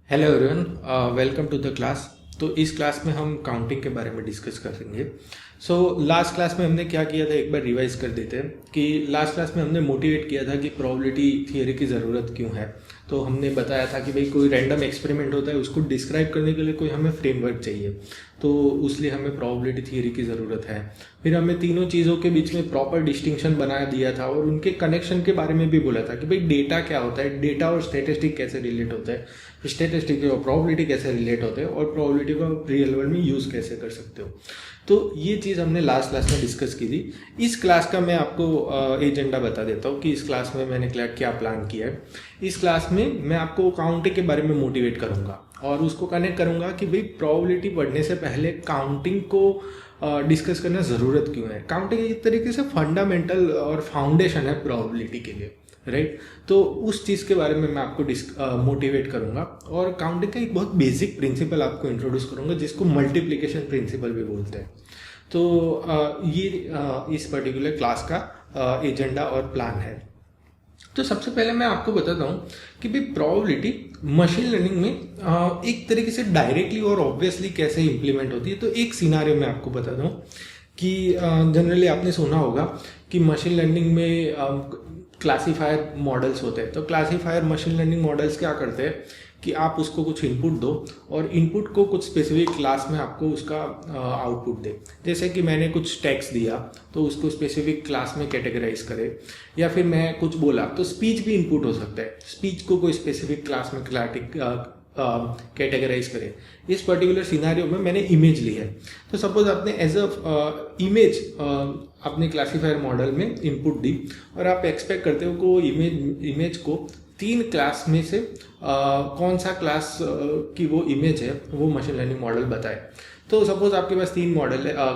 Hello everyone, welcome to the class. तो इस class में हम काउंटिंग के बारे में डिस्कस करेंगे। लास्ट क्लास में हमने क्या किया था, एक बार रिवाइज कर देते हैं कि लास्ट क्लास में हमने मोटिवेट किया था कि प्रोबेबिलिटी थियरी की ज़रूरत क्यों है। तो हमने बताया था कि भाई कोई रैंडम एक्सपेरिमेंट होता है, उसको डिस्क्राइब करने के लिए कोई हमें फ्रेमवर्क चाहिए, तो उसलिए हमें प्रोबेबिलिटी थियरी की ज़रूरत है। फिर हमें तीनों चीज़ों के बीच में प्रॉपर डिस्टिंक्शन बना दिया था और उनके कनेक्शन के बारे में भी बोला था कि भाई डेटा क्या होता है, डेटा और स्टैटिस्टिक कैसे रिलेट होता है, स्टैटिस्टिक और प्रोबेबिलिटी कैसे रिलेट होते हैं और प्रोबेबिलिटी को आप रियल वर्ल्ड में यूज़ कैसे कर सकते हो। तो ये चीज़ हमने लास्ट क्लास में डिस्कस की थी। इस क्लास का मैं आपको एजेंडा बता देता हूँ कि इस क्लास में मैंने क्या प्लान किया है। इस क्लास में मैं आपको काउंटिंग के बारे में मोटिवेट करूँगा और उसको कनेक्ट करूँगा कि भाई प्रोबेबिलिटी पढ़ने से पहले काउंटिंग को डिस्कस करना ज़रूरत क्यों है। काउंटिंग एक तरीके से फंडामेंटल और फाउंडेशन है प्रोबेबिलिटी के लिए, राइट। तो उस चीज़ के बारे में मैं आपको मोटिवेट करूंगा और काउंटिंग का एक बहुत बेसिक प्रिंसिपल आपको इंट्रोड्यूस करूंगा जिसको मल्टीप्लिकेशन प्रिंसिपल भी बोलते हैं। तो ये इस पर्टिकुलर क्लास का एजेंडा और प्लान है। तो सबसे पहले मैं आपको बताता हूँ कि भाई प्रोबेबिलिटी मशीन लर्निंग में एक तरीके से डायरेक्टली और ऑब्वियसली कैसे इम्प्लीमेंट होती है। तो एक सिनारियो मैं आपको बताता हूँ कि जनरली आपने सुना होगा कि मशीन लर्निंग में क्लासीफायर मॉडल्स होते हैं। तो क्लासीफायर मशीन लर्निंग मॉडल्स क्या करते हैं कि आप उसको कुछ इनपुट दो और इनपुट को कुछ स्पेसिफिक क्लास में आपको उसका आउटपुट दे। जैसे कि मैंने कुछ टेक्स्ट दिया तो उसको स्पेसिफिक क्लास में कैटेगराइज करे, या फिर मैं कुछ बोला तो स्पीच भी इनपुट हो सकता है, स्पीच को कोई स्पेसिफिक क्लास में कैटेगराइज करे। इस पर्टिकुलर सिनारियो में मैंने इमेज ली है। तो सपोज आपने एज अ इमेज अपने क्लासीफायर मॉडल में इनपुट दी और आप एक्सपेक्ट करते हो कि इमेज को 3 क्लास में से कौन सा क्लास की वो इमेज है वो मशीन लर्निंग मॉडल बताए। तो सपोज आपके पास 3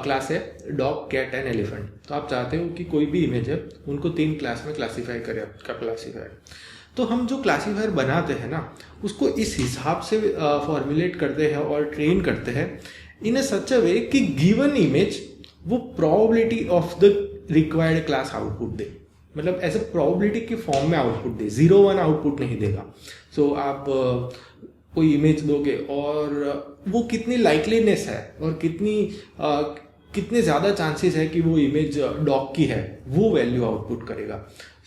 क्लास है, डॉग, कैट एंड एलिफेंट। तो आप चाहते हो कि कोई भी इमेज है उनको 3 क्लास में क्लासीफाई करे आपका क्लासीफायर। तो हम जो क्लासीफायर बनाते हैं ना, उसको इस हिसाब से फॉर्मुलेट करते हैं और ट्रेन करते हैं इन अ सच अ वे कि गिवन इमेज वो probability of the required class output दे, मतलब ऐसे प्रोबेबिलिटी के फॉर्म में आउटपुट दे, 0-1 आउटपुट नहीं देगा। आप कोई इमेज दोगे और वो कितनी लाइकलीनेस है और कितने ज़्यादा चांसेस है कि वो इमेज डॉग की है, वो वैल्यू आउटपुट करेगा।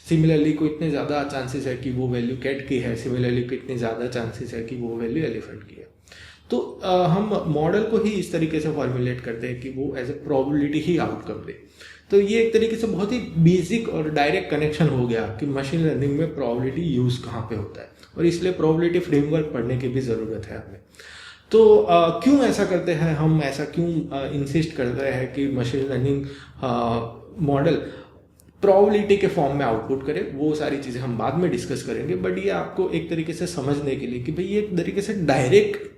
सिमिलरली को इतने ज़्यादा चांसेस है कि वो वैल्यू कैट की है, सिमिलरली को इतने ज़्यादा चांसेस है कि वो वैल्यू एलिफेंट की है। तो हम मॉडल को ही इस तरीके से फॉर्मुलेट करते हैं कि वो एज ए प्रोबेबिलिटी ही आउटकम दे। तो ये एक तरीके से बहुत ही बेसिक और डायरेक्ट कनेक्शन हो गया कि मशीन लर्निंग में प्रोबेबिलिटी यूज़ कहाँ पे होता है और इसलिए प्रोबेबिलिटी फ्रेमवर्क पढ़ने की भी ज़रूरत है हमें। तो क्यों ऐसा करते हैं हम, ऐसा क्यों इंसिस्ट करते हैं कि मशीन लर्निंग मॉडल प्रोबेबिलिटी के फॉर्म में आउटपुट करे, वो सारी चीज़ें हम बाद में डिस्कस करेंगे। बट ये आपको एक तरीके से समझने के लिए कि भाई ये एक तरीके से डायरेक्ट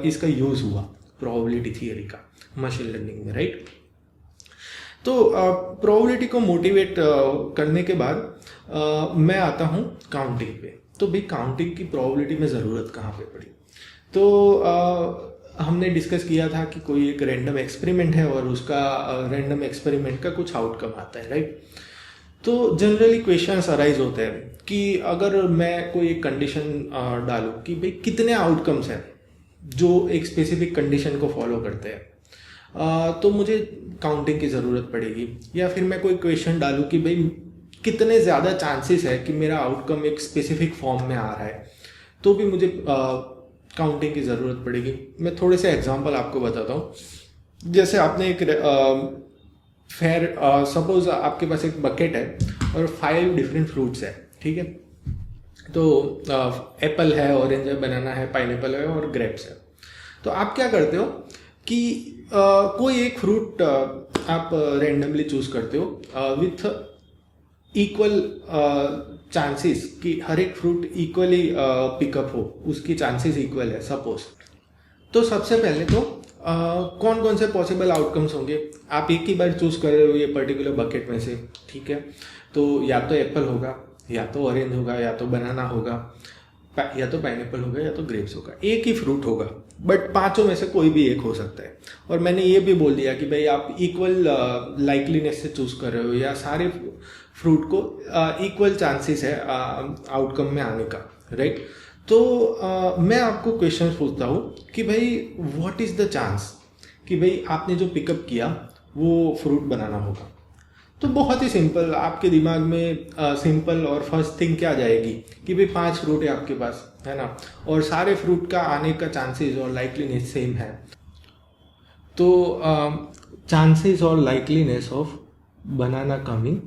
इसका यूज़ हुआ प्रोबेबिलिटी थियरी का मशीन लर्निंग में, राइट। तो प्रोबेबिलिटी को मोटिवेट करने के बाद मैं आता हूँ काउंटिंग पे। तो भाई काउंटिंग की प्रोबेबिलिटी में ज़रूरत कहाँ पे पड़ी। तो हमने डिस्कस किया था कि कोई एक रैंडम एक्सपेरिमेंट है और उसका रैंडम एक्सपेरिमेंट का कुछ आउटकम आता है, राइट। तो जनरली क्वेश्चंस अराइज होते हैं कि अगर मैं कोई एक कंडीशन डालूं कि भाई कितने आउटकम्स हैं जो एक स्पेसिफिक कंडीशन को फॉलो करते हैं, तो मुझे काउंटिंग की ज़रूरत पड़ेगी। या फिर मैं कोई क्वेश्चन डालूं कि भाई कितने ज़्यादा चांसेस है कि मेरा आउटकम एक स्पेसिफिक फॉर्म में आ रहा है, तो भी मुझे काउंटिंग की ज़रूरत पड़ेगी। मैं थोड़े से एग्जांपल आपको बताता हूँ। जैसे आपने एक सपोज आपके पास एक बकेट है और 5 डिफरेंट फ्रूट्स है, ठीक है। तो एप्पल है, ऑरेंज है, बनाना है, पाइनएप्पल है और ग्रेप्स है। तो आप क्या करते हो कि कोई एक फ्रूट आप रेंडमली चूज करते हो विथ इक्वल चांसेस कि हर एक फ्रूट इक्वली पिकअप हो, उसकी चांसेस इक्वल है सपोज। तो सबसे पहले तो कौन कौन से पॉसिबल आउटकम्स होंगे, आप एक ही बार चूज कर रहे हो ये पर्टिकुलर बकेट में से, ठीक है। तो या तो एप्पल होगा, या तो ऑरेंज होगा, या तो बनाना होगा, या तो पाइनएप्पल होगा, या तो ग्रेप्स होगा। एक ही फ्रूट होगा, बट पांचों में से कोई भी एक हो सकता है। और मैंने ये भी बोल दिया कि भाई आप इक्वल लाइकलीनेस से चूज कर रहे हो, या सारे फ्रूट को इक्वल चांसेस है आउटकम में आने का, राइट। तो मैं आपको क्वेश्चन पूछता हूँ कि भाई व्हाट इज़ द चांस कि भाई आपने जो पिकअप किया वो फ्रूट बनाना होगा। तो बहुत ही सिंपल, आपके दिमाग में सिंपल और फर्स्ट थिंग क्या जाएगी कि भाई 5 फ्रूट है आपके पास, है ना, और सारे फ्रूट का आने का चांसेस और लाइकलीनेस सेम है। तो चांसेस और लाइकलीनेस ऑफ बनाना कमिंग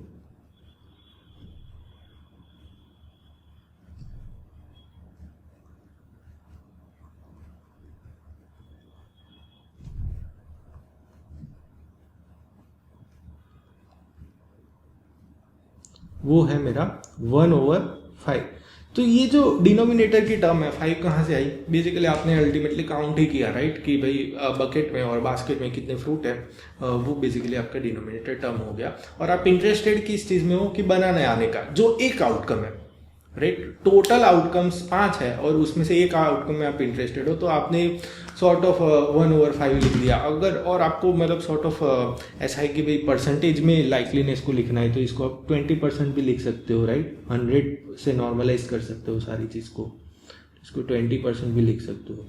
वो है मेरा 1/5। तो ये जो डिनोमिनेटर की टर्म है 5 कहाँ से आई? बेसिकली आपने अल्टीमेटली काउंट ही किया, राइट, कि भाई बकेट में और बास्केट में कितने फ्रूट है, वो बेसिकली आपका डिनोमिनेटर टर्म हो गया। और आप इंटरेस्टेड किस चीज़ में हो कि बनाने आने का जो एक आउटकम है, राइट। टोटल आउटकम्स 5 है और उसमें से एक आउटकम में आप इंटरेस्टेड हो, तो आपने सॉर्ट ऑफ 1/5 लिख दिया। अगर और आपको मतलब सॉर्ट ऑफ ऐसा है कि भाई परसेंटेज में लाइकलीनेस को लिखना है तो इसको आप 20% भी लिख सकते हो, राइट। 100 से नॉर्मलाइज कर सकते हो सारी चीज़ को, इसको 20% भी लिख सकते हो।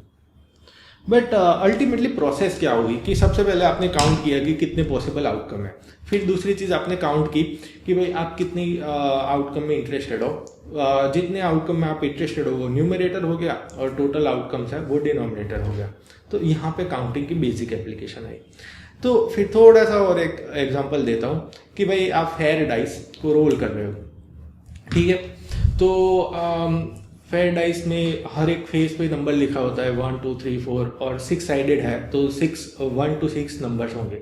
बट अल्टीमेटली प्रोसेस क्या होगी कि सबसे पहले आपने काउंट किया कि कितने पॉसिबल आउटकम है। फिर दूसरी चीज़ आपने काउंट की कि भाई आप कितनी आउटकम में इंटरेस्टेड हो। जितने आउटकम में आप इंटरेस्टेड हो वो न्यूमरेटर हो गया और टोटल आउटकम्स है वो डिनोमिनेटर हो गया। तो यहाँ पे काउंटिंग की बेसिक एप्लीकेशन है। तो फिर थोड़ा सा और एक एग्जांपल देता हूँ कि भाई आप फेयर डाइस को रोल कर रहे हो, ठीक है। तो फेयर डाइस में हर एक फेस पे नंबर लिखा होता है 1 2 3 4 और 6 साइडेड है तो 1 to 6 नंबर्स होंगे।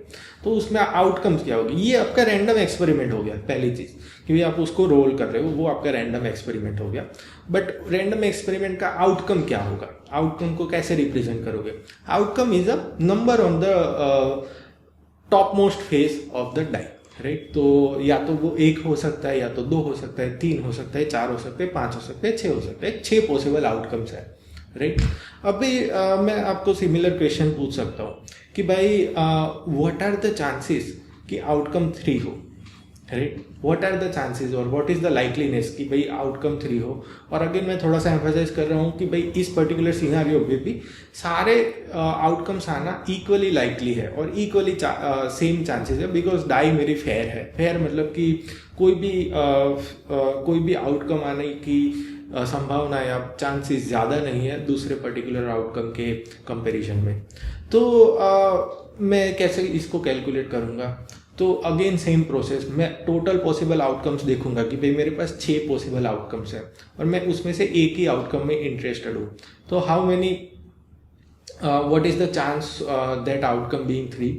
तो उसमें आउटकम्स क्या होगी? ये आपका रैंडम एक्सपेरिमेंट हो गया पहली चीज़ कि भाई आप उसको रोल कर रहे हो, वो आपका रैंडम एक्सपेरिमेंट हो गया। बट रैंडम एक्सपेरिमेंट का आउटकम क्या होगा? आउटकम को कैसे रिप्रेजेंट करोगे? Outcome is a number on the top most face of the die, right. तो या तो वो 1 हो सकता है, या तो 2 हो सकता है, 3 हो सकता है, 4 हो सकते हैं, 5 हो सकते हैं, 6 हो सकते हैं। 6 पॉसिबल आउटकम्स है, राइट। अभी मैं आपको सिमिलर क्वेश्चन पूछ सकता हूँ कि भाई व्हाट आर द चांसेस कि आउटकम 3 हो, right. What are the chances और व्हाट इज द लाइकलीनेस कि भाई आउटकम 3 हो। और अगेन मैं थोड़ा सा एम्फसाइज कर रहा हूँ कि भाई इस पर्टिकुलर सिनेरियो में भी सारे आउटकम्स आना इक्वली लाइकली है और इक्वली सेम चांसेस है, बिकॉज डाई मेरी फेयर है। फेयर मतलब कि कोई भी आउटकम आने की संभावना या चांसेस ज़्यादा नहीं है दूसरे पर्टिकुलर आउटकम के कंपैरिजन में। तो मैं कैसे इसको कैलकुलेट करूँगा? तो अगेन सेम प्रोसेस, मैं टोटल पॉसिबल आउटकम्स देखूंगा कि भाई मेरे पास 6 पॉसिबल आउटकम्स हैं और मैं उसमें से एक ही आउटकम में इंटरेस्टेड हूँ। तो how many what is the chance that outcome being 3?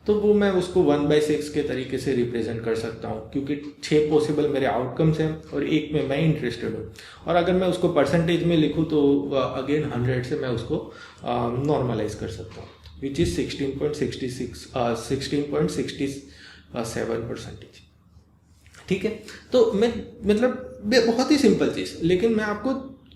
तो वो मैं उसको 1/6 के तरीके से रिप्रेजेंट कर सकता हूँ क्योंकि 6 पॉसिबल मेरे आउटकम्स हैं और एक में मैं इंटरेस्टेड हूँ। और अगर मैं उसको परसेंटेज में लिखूँ तो अगेन 100 से मैं उसको नॉर्मलाइज कर सकता हूँ, विच इज 16.67%, ठीक है। तो मैं मतलब बहुत ही सिंपल चीज़, लेकिन मैं आपको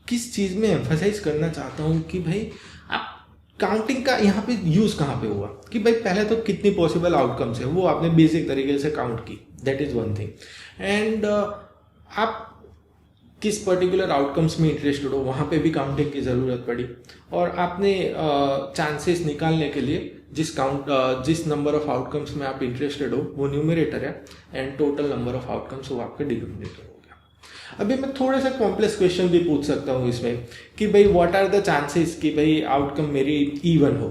किस चीज़ में एम्फसाइज करना चाहता हूँ कि भाई आप काउंटिंग का यहाँ पे यूज़ कहाँ पे हुआ कि भाई पहले तो कितनी पॉसिबल आउटकम्स है वो आपने बेसिक तरीके से काउंट की, that is one thing. And आप किस पर्टिकुलर आउटकम्स में इंटरेस्टेड हो वहाँ पे भी काउंटिंग की ज़रूरत पड़ी। और आपने चांसेस निकालने के लिए जिस नंबर ऑफ आउटकम्स में आप इंटरेस्टेड हो वो न्यूमरेटर है and total number of outcomes वो आपका डिनोमिनेटर हो गया। अभी मैं थोड़ा सा कॉम्प्लेक्स क्वेश्चन भी पूछ सकता हूँ इसमें कि भाई व्हाट आर द चांसेस कि भाई आउटकम मेरी इवन हो।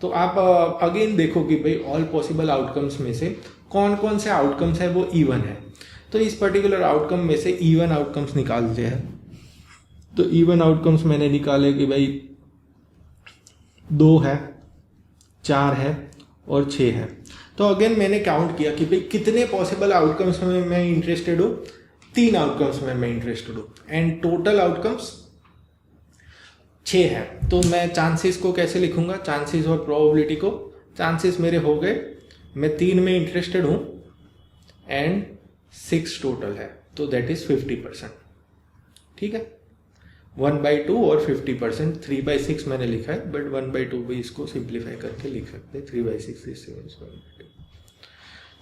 तो आप अगेन देखो कि भाई ऑल पॉसिबल आउटकम्स में से कौन कौन से आउटकम्स है वो इवन है। तो इस पर्टिकुलर आउटकम में से इवन आउटकम्स निकालते हैं। तो इवन आउटकम्स मैंने निकाले कि भाई 2 है, 4 है और 6 है। तो अगेन मैंने काउंट किया कि भाई कितने पॉसिबल आउटकम्स में मैं इंटरेस्टेड हूँ, 3 आउटकम्स में मैं इंटरेस्टेड हूँ एंड टोटल आउटकम्स 6 है। तो मैं चांसेस को कैसे लिखूंगा? चांसेस और प्रोबेबिलिटी को, चांसेस मेरे हो गए, मैं 3 में इंटरेस्टेड हूँ एंड 6 टोटल है, तो दैट इज 50%, ठीक है। 1/2 और 50%, 3/6 मैंने लिखा है बट 1/2 भी इसको सिंप्लीफाई करके लिख सकते हैं, 3/6 is 7/2।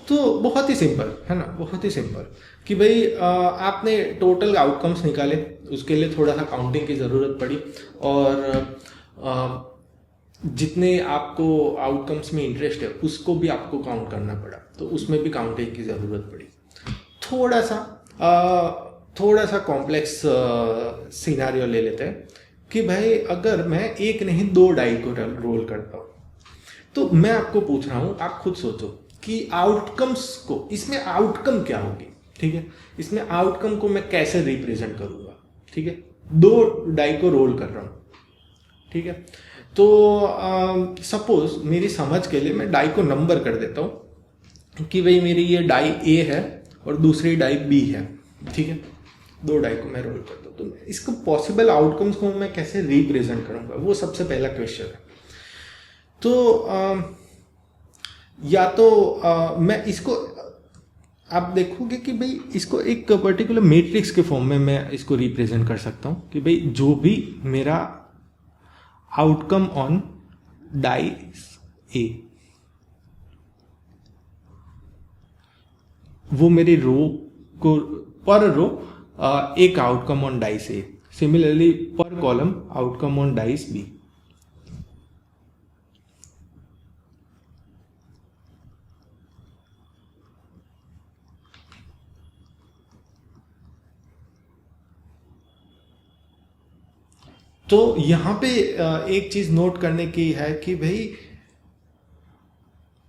तो बहुत ही सिंपल है ना, बहुत ही सिंपल कि भाई आपने टोटल आउटकम्स निकाले, उसके लिए थोड़ा सा काउंटिंग की ज़रूरत पड़ी, और जितने आपको आउटकम्स में इंटरेस्ट है उसको भी आपको काउंट करना पड़ा, तो उसमें भी काउंटिंग की ज़रूरत पड़ी। थोड़ा सा कॉम्प्लेक्स सिनारियो ले लेते हैं कि भाई अगर मैं एक नहीं 2 डाई को रोल करता हूँ, तो मैं आपको पूछ रहा हूँ, आप खुद सोचो कि आउटकम्स को, इसमें आउटकम क्या होगी, ठीक है, इसमें आउटकम को मैं कैसे रिप्रेजेंट करूँगा, ठीक है, 2 डाई को रोल कर रहा हूँ, ठीक है। तो सपोज मेरी समझ के लिए मैं डाई को नंबर कर देता हूँ कि भाई मेरी ये डाई ए है और दूसरी डाई बी है, ठीक है, 2 डाई को मैं रोल करता हूँ। तो इसको पॉसिबल आउटकम्स को मैं कैसे रिप्रेजेंट करूँगा, वो सबसे पहला क्वेश्चन है। तो या तो मैं इसको, आप देखोगे कि भाई इसको एक पर्टिकुलर मैट्रिक्स के फॉर्म में मैं इसको रिप्रेजेंट कर सकता हूँ कि भाई जो भी मेरा आउटकम ऑन डाइस ए, वो मेरी रो को, पर रो एक outcome on dice A, similarly per column outcome on dice B. तो यहाँ पे एक चीज नोट करने की है कि भाई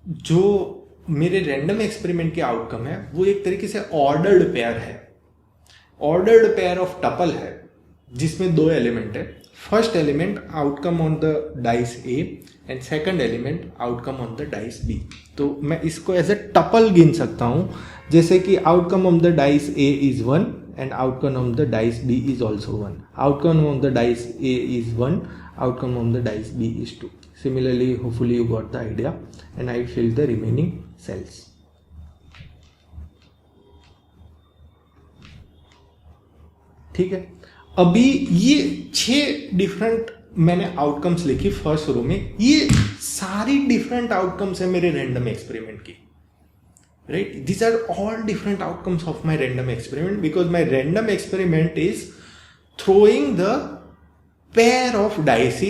जो मेरे रैंडम एक्सपेरिमेंट के आउटकम है वो एक तरीके से ऑर्डर्ड पेयर है, ऑर्डर्ड पेयर ऑफ टपल है, जिसमें 2 एलिमेंट है। First element outcome on the dice A and second element outcome on the dice B. तो मैं इसको एज ए टपल गिन सकता हूँ, जैसे कि outcome on the dice A is 1 and outcome of the dice B is also 1. Outcome of the dice A is 1. Outcome of the dice B is 2. Similarly, hopefully you got the idea, and I fill the remaining cells. ठीक है, अभी ये 6 different मैंने outcomes लिखी first row में, ये सारी different outcomes है मेरे रैंडम एक्सपेरिमेंट की, right? These are all different outcomes of my random experiment, because my random experiment is throwing the pair of dice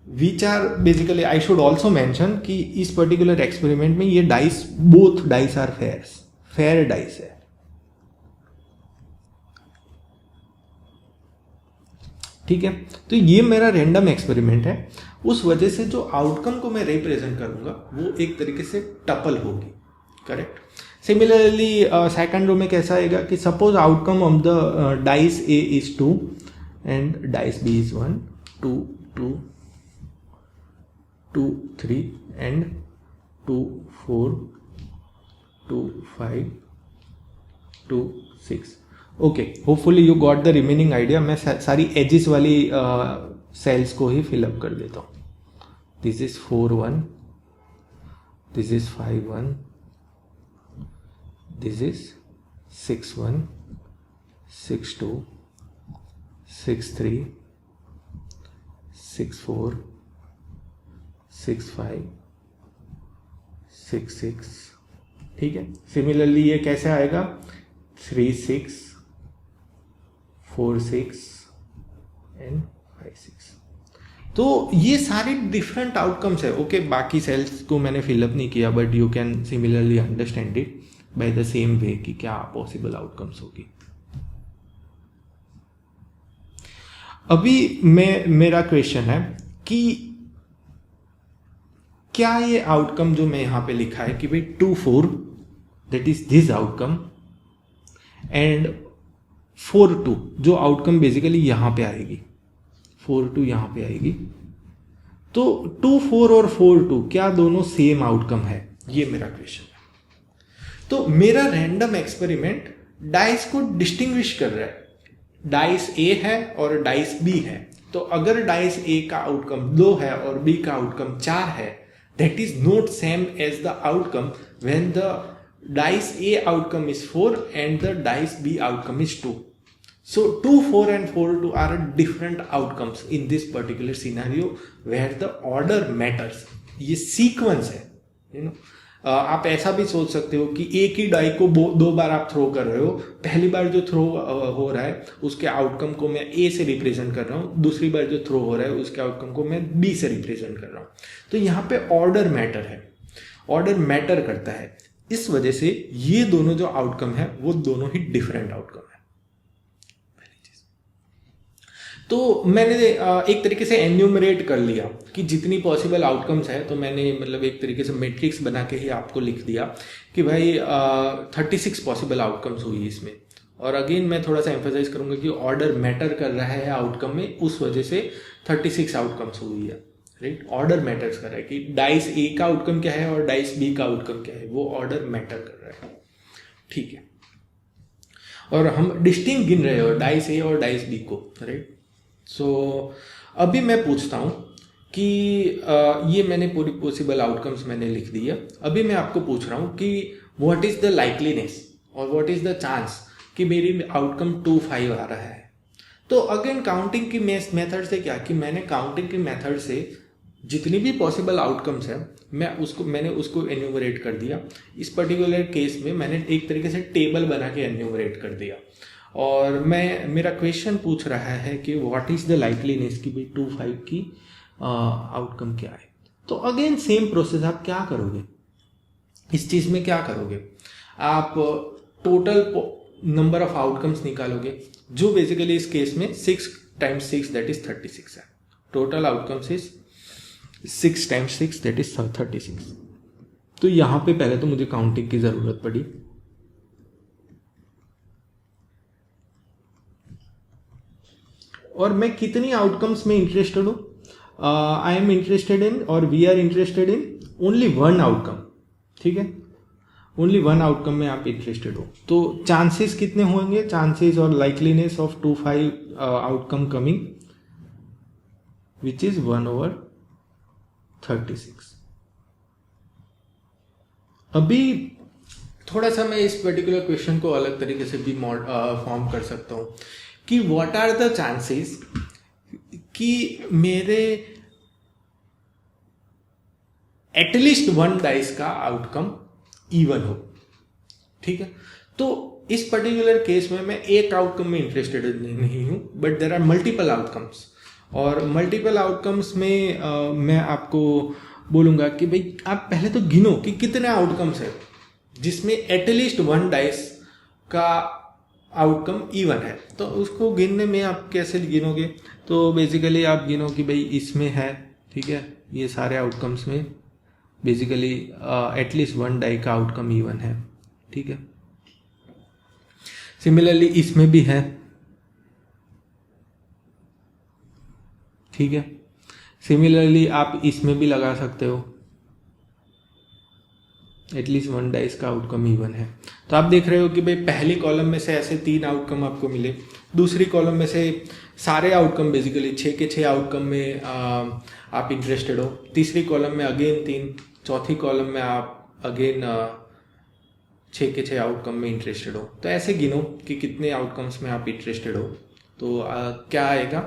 which are basically, I should also mention कि इस particular experiment में ये dice, both dice are fair dice है, ठीक है। तो ये मेरा रैंडम एक्सपेरिमेंट है, उस वजह से जो आउटकम को मैं रिप्रेजेंट करूंगा वो एक तरीके से टपल होगी, करेक्ट। सिमिलरली सेकंड रो में कैसा आएगा कि suppose outcome of the dice A is 2 and dice B is 1, 2 2 2 3 and 2 4 2 5 2 6। Okay, hopefully you got the remaining idea. मैं सारी एजिस वाली सेल्स को ही फिलअप कर देता हूँ। This is 4 1, this is 5 1, this is 6 1, 6 2, 6 3, 6 4, 6 5, 6 6, ठीक है। सिमिलरली ये कैसे आएगा 3 6, 4 6 एंड 5 6। तो ये सारे डिफरेंट आउटकम्स है। ओके, बाकी सेल्स को मैंने फिलअप नहीं किया, but you can similarly understand it by the same way कि क्या पॉसिबल आउटकम्स होगी। अभी मेरा क्वेश्चन है कि क्या ये आउटकम जो मैं यहां पे लिखा है कि भाई 2 4 that is this outcome and 4 2 जो आउटकम बेसिकली यहां पे आएगी, 4 2 यहां पे आएगी, तो 2 4 और 4 2 क्या दोनों सेम आउटकम है? ये मेरा क्वेश्चन है। तो मेरा रैंडम एक्सपेरिमेंट डाइस को डिस्टिंग्विश कर रहा है, डाइस ए है और डाइस बी है। तो अगर डाइस ए का आउटकम 2 है और बी का आउटकम 4 है, that is not same as the outcome when the dice A outcome is 4 and the dice B outcome is 2. So 2 4 and 4 2 are different outcomes in this particular scenario where the order matters. ये sequence है, you know. आप ऐसा भी सोच सकते हो कि एक ही डाई को दो बार आप थ्रो कर रहे हो। पहली बार जो थ्रो हो रहा है उसके आउटकम को मैं ए से रिप्रेजेंट कर रहा हूँ, दूसरी बार जो थ्रो हो रहा है उसके आउटकम को मैं बी से रिप्रेजेंट कर रहा हूँ। तो यहाँ पे ऑर्डर मैटर है, ऑर्डर मैटर करता है। इस वजह से ये दोनों जो आउटकम है वो दोनों ही डिफरेंट आउटकम है। तो मैंने एक तरीके से एन्यूमरेट कर लिया कि जितनी पॉसिबल आउटकम्स है, तो मैंने मतलब एक तरीके से मैट्रिक्स बना के ही आपको लिख दिया कि भाई 36 पॉसिबल आउटकम्स हुई इसमें। और अगेन मैं थोड़ा सा एम्फेसाइज करूंगा कि ऑर्डर मैटर कर रहा है आउटकम में, उस वजह से 36 आउटकम्स हुई है, राइट। ऑर्डर मैटर्स कर रहा है कि डाइस ए का आउटकम क्या है और डाइस बी का आउटकम क्या है, वो ऑर्डर मैटर कर रहा है, ठीक है। और हम डिस्टिंक्ट गिन रहे हो डाइस ए और डाइस बी को, राइट। सो अभी मैं पूछता हूँ कि ये मैंने पूरी पॉसिबल आउटकम्स मैंने लिख दिया। अभी मैं आपको पूछ रहा हूँ कि व्हाट इज़ द लाइकलीनेस और व्हाट इज़ द चांस कि मेरी आउटकम 2-5 आ रहा है। तो अगेन काउंटिंग की मेथड से क्या कि मैंने काउंटिंग की मेथड से जितनी भी पॉसिबल आउटकम्स है मैंने उसको एन्यूमरेट कर दिया। इस पर्टिकुलर केस में मैंने एक तरीके से टेबल बना के एन्यूमरेट कर दिया। और मेरा क्वेश्चन पूछ रहा है कि व्हाट इज़ द लाइकलीनेस की भाई 2-5 की आउटकम क्या है। तो अगेन सेम प्रोसेस, आप क्या करोगे इस चीज़ में, क्या करोगे आप टोटल नंबर ऑफ आउटकम्स निकालोगे, जो बेसिकली इस केस में 6 × 6 दैट इज 36 है। Total outcomes is 6 × 6 that is 36। तो यहाँ पे पहले तो मुझे काउंटिंग की ज़रूरत पड़ी। और मैं कितनी आउटकम्स में इंटरेस्टेड हूँ, आई एम इंटरेस्टेड इन और we are interested in only 1 outcome, ठीक है। ओनली 1 आउटकम में आप इंटरेस्टेड हो। तो चांसेस कितने होंगे, चांसेस और likeliness of 2-5 outcome coming which is 1/36। अभी थोड़ा सा मैं इस पर्टिकुलर क्वेश्चन को अलग तरीके से भी फॉर्म कर सकता हूँ कि व्हाट आर द चांसेस कि मेरे एटलीस्ट 1 डाइस का आउटकम इवन हो, ठीक है। तो इस पर्टिकुलर केस में मैं एक आउटकम में इंटरेस्टेड नहीं हूं, but there are multiple outcomes. और मल्टीपल आउटकम्स में मैं आपको बोलूंगा कि भाई आप पहले तो गिनो कि कितने आउटकम्स है जिसमें एटलीस्ट 1 डाइस का आउटकम इवन है। तो उसको गिनने में आप कैसे गिनोगे, तो बेसिकली आप गिनो कि भाई इसमें है, ठीक है, ये सारे आउटकम्स में बेसिकली एटलीस्ट 1 डाई का आउटकम इवन है, ठीक है। सिमिलरली इसमें भी है, ठीक है। सिमिलरली आप इसमें भी लगा सकते हो, एटलीस्ट 1 डाइस का आउटकम इवन है। तो आप देख रहे हो कि भाई पहली कॉलम में से ऐसे 3 आउटकम आपको मिले, दूसरी कॉलम में से सारे आउटकम बेसिकली 6 के 6 आउटकम में आप इंटरेस्टेड हो, तीसरी कॉलम में अगेन 3, चौथी कॉलम में आप अगेन 6 के 6 आउटकम में इंटरेस्टेड हो। तो ऐसे गिनो कि कितने आउटकम्स में आप इंटरेस्टेड हो। तो क्या आएगा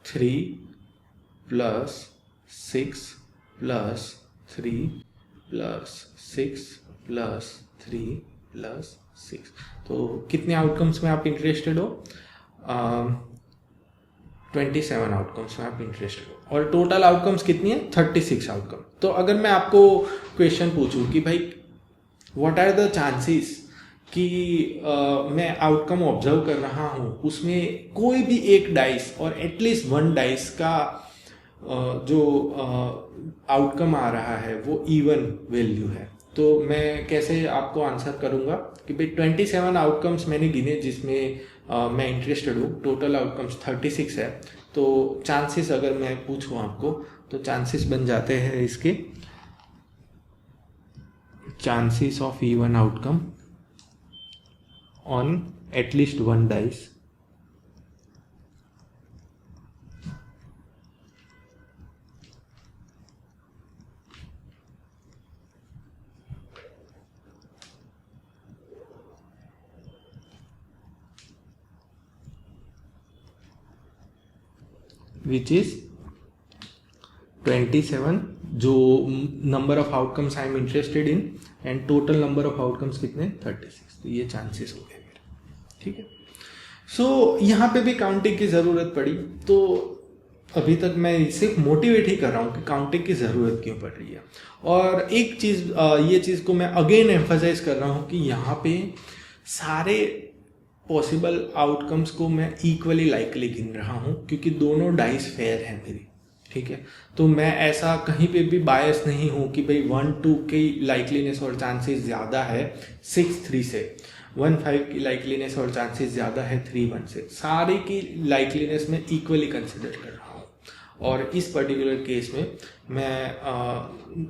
3 + 6 + 3 + 6 + 3 + 6। तो कितने आउटकम्स में आप इंटरेस्टेड हो, 27 आउटकम्स में आप इंटरेस्टेड हो। और टोटल आउटकम्स कितनी है, 36 आउटकम। तो अगर मैं आपको क्वेश्चन पूछूं कि भाई व्हाट आर द चांसेस कि मैं आउटकम ऑब्जर्व कर रहा हूँ उसमें कोई भी एक डाइस और एटलीस्ट 1 डाइस का जो आउटकम आ रहा है वो इवन वैल्यू है, तो मैं कैसे आपको आंसर करूँगा कि भाई 27 आउटकम्स मैंने गिने जिसमें मैं इंटरेस्टेड हूँ, टोटल आउटकम्स 36 है। तो चांसेस अगर मैं पूछूँ आपको तो चांसेस बन जाते हैं इसके chances of even outcome on at least 1 dice which is 27 जो number of outcomes I am interested in and total number of outcomes कितने 36, तो ये चांसेस हो गए मेरे, ठीक है। सो यहाँ पे भी काउंटिंग की ज़रूरत पड़ी, तो अभी तक मैं सिर्फ मोटिवेट ही कर रहा हूँ कि काउंटिंग की ज़रूरत क्यों पड़ रही है। और एक चीज़, ये चीज़ को मैं अगेन एम्फसाइज कर रहा हूँ कि यहाँ पे सारे पॉसिबल आउटकम्स को मैं इक्वली लाइकली गिन रहा हूँ, क्योंकि दोनों डाइस फेयर है मेरी, ठीक है। तो मैं ऐसा कहीं पे भी बायस नहीं हूँ कि भाई 1-2 की लाइकलीनेस और चांसेस ज़्यादा है 6-3 से, 1-5 की लाइकलीनेस और चांसेस ज़्यादा है 3-1 से। सारे की लाइकलीनेस में इक्वली कंसिडर कर रहा हूँ। और इस पर्टिकुलर केस में मैं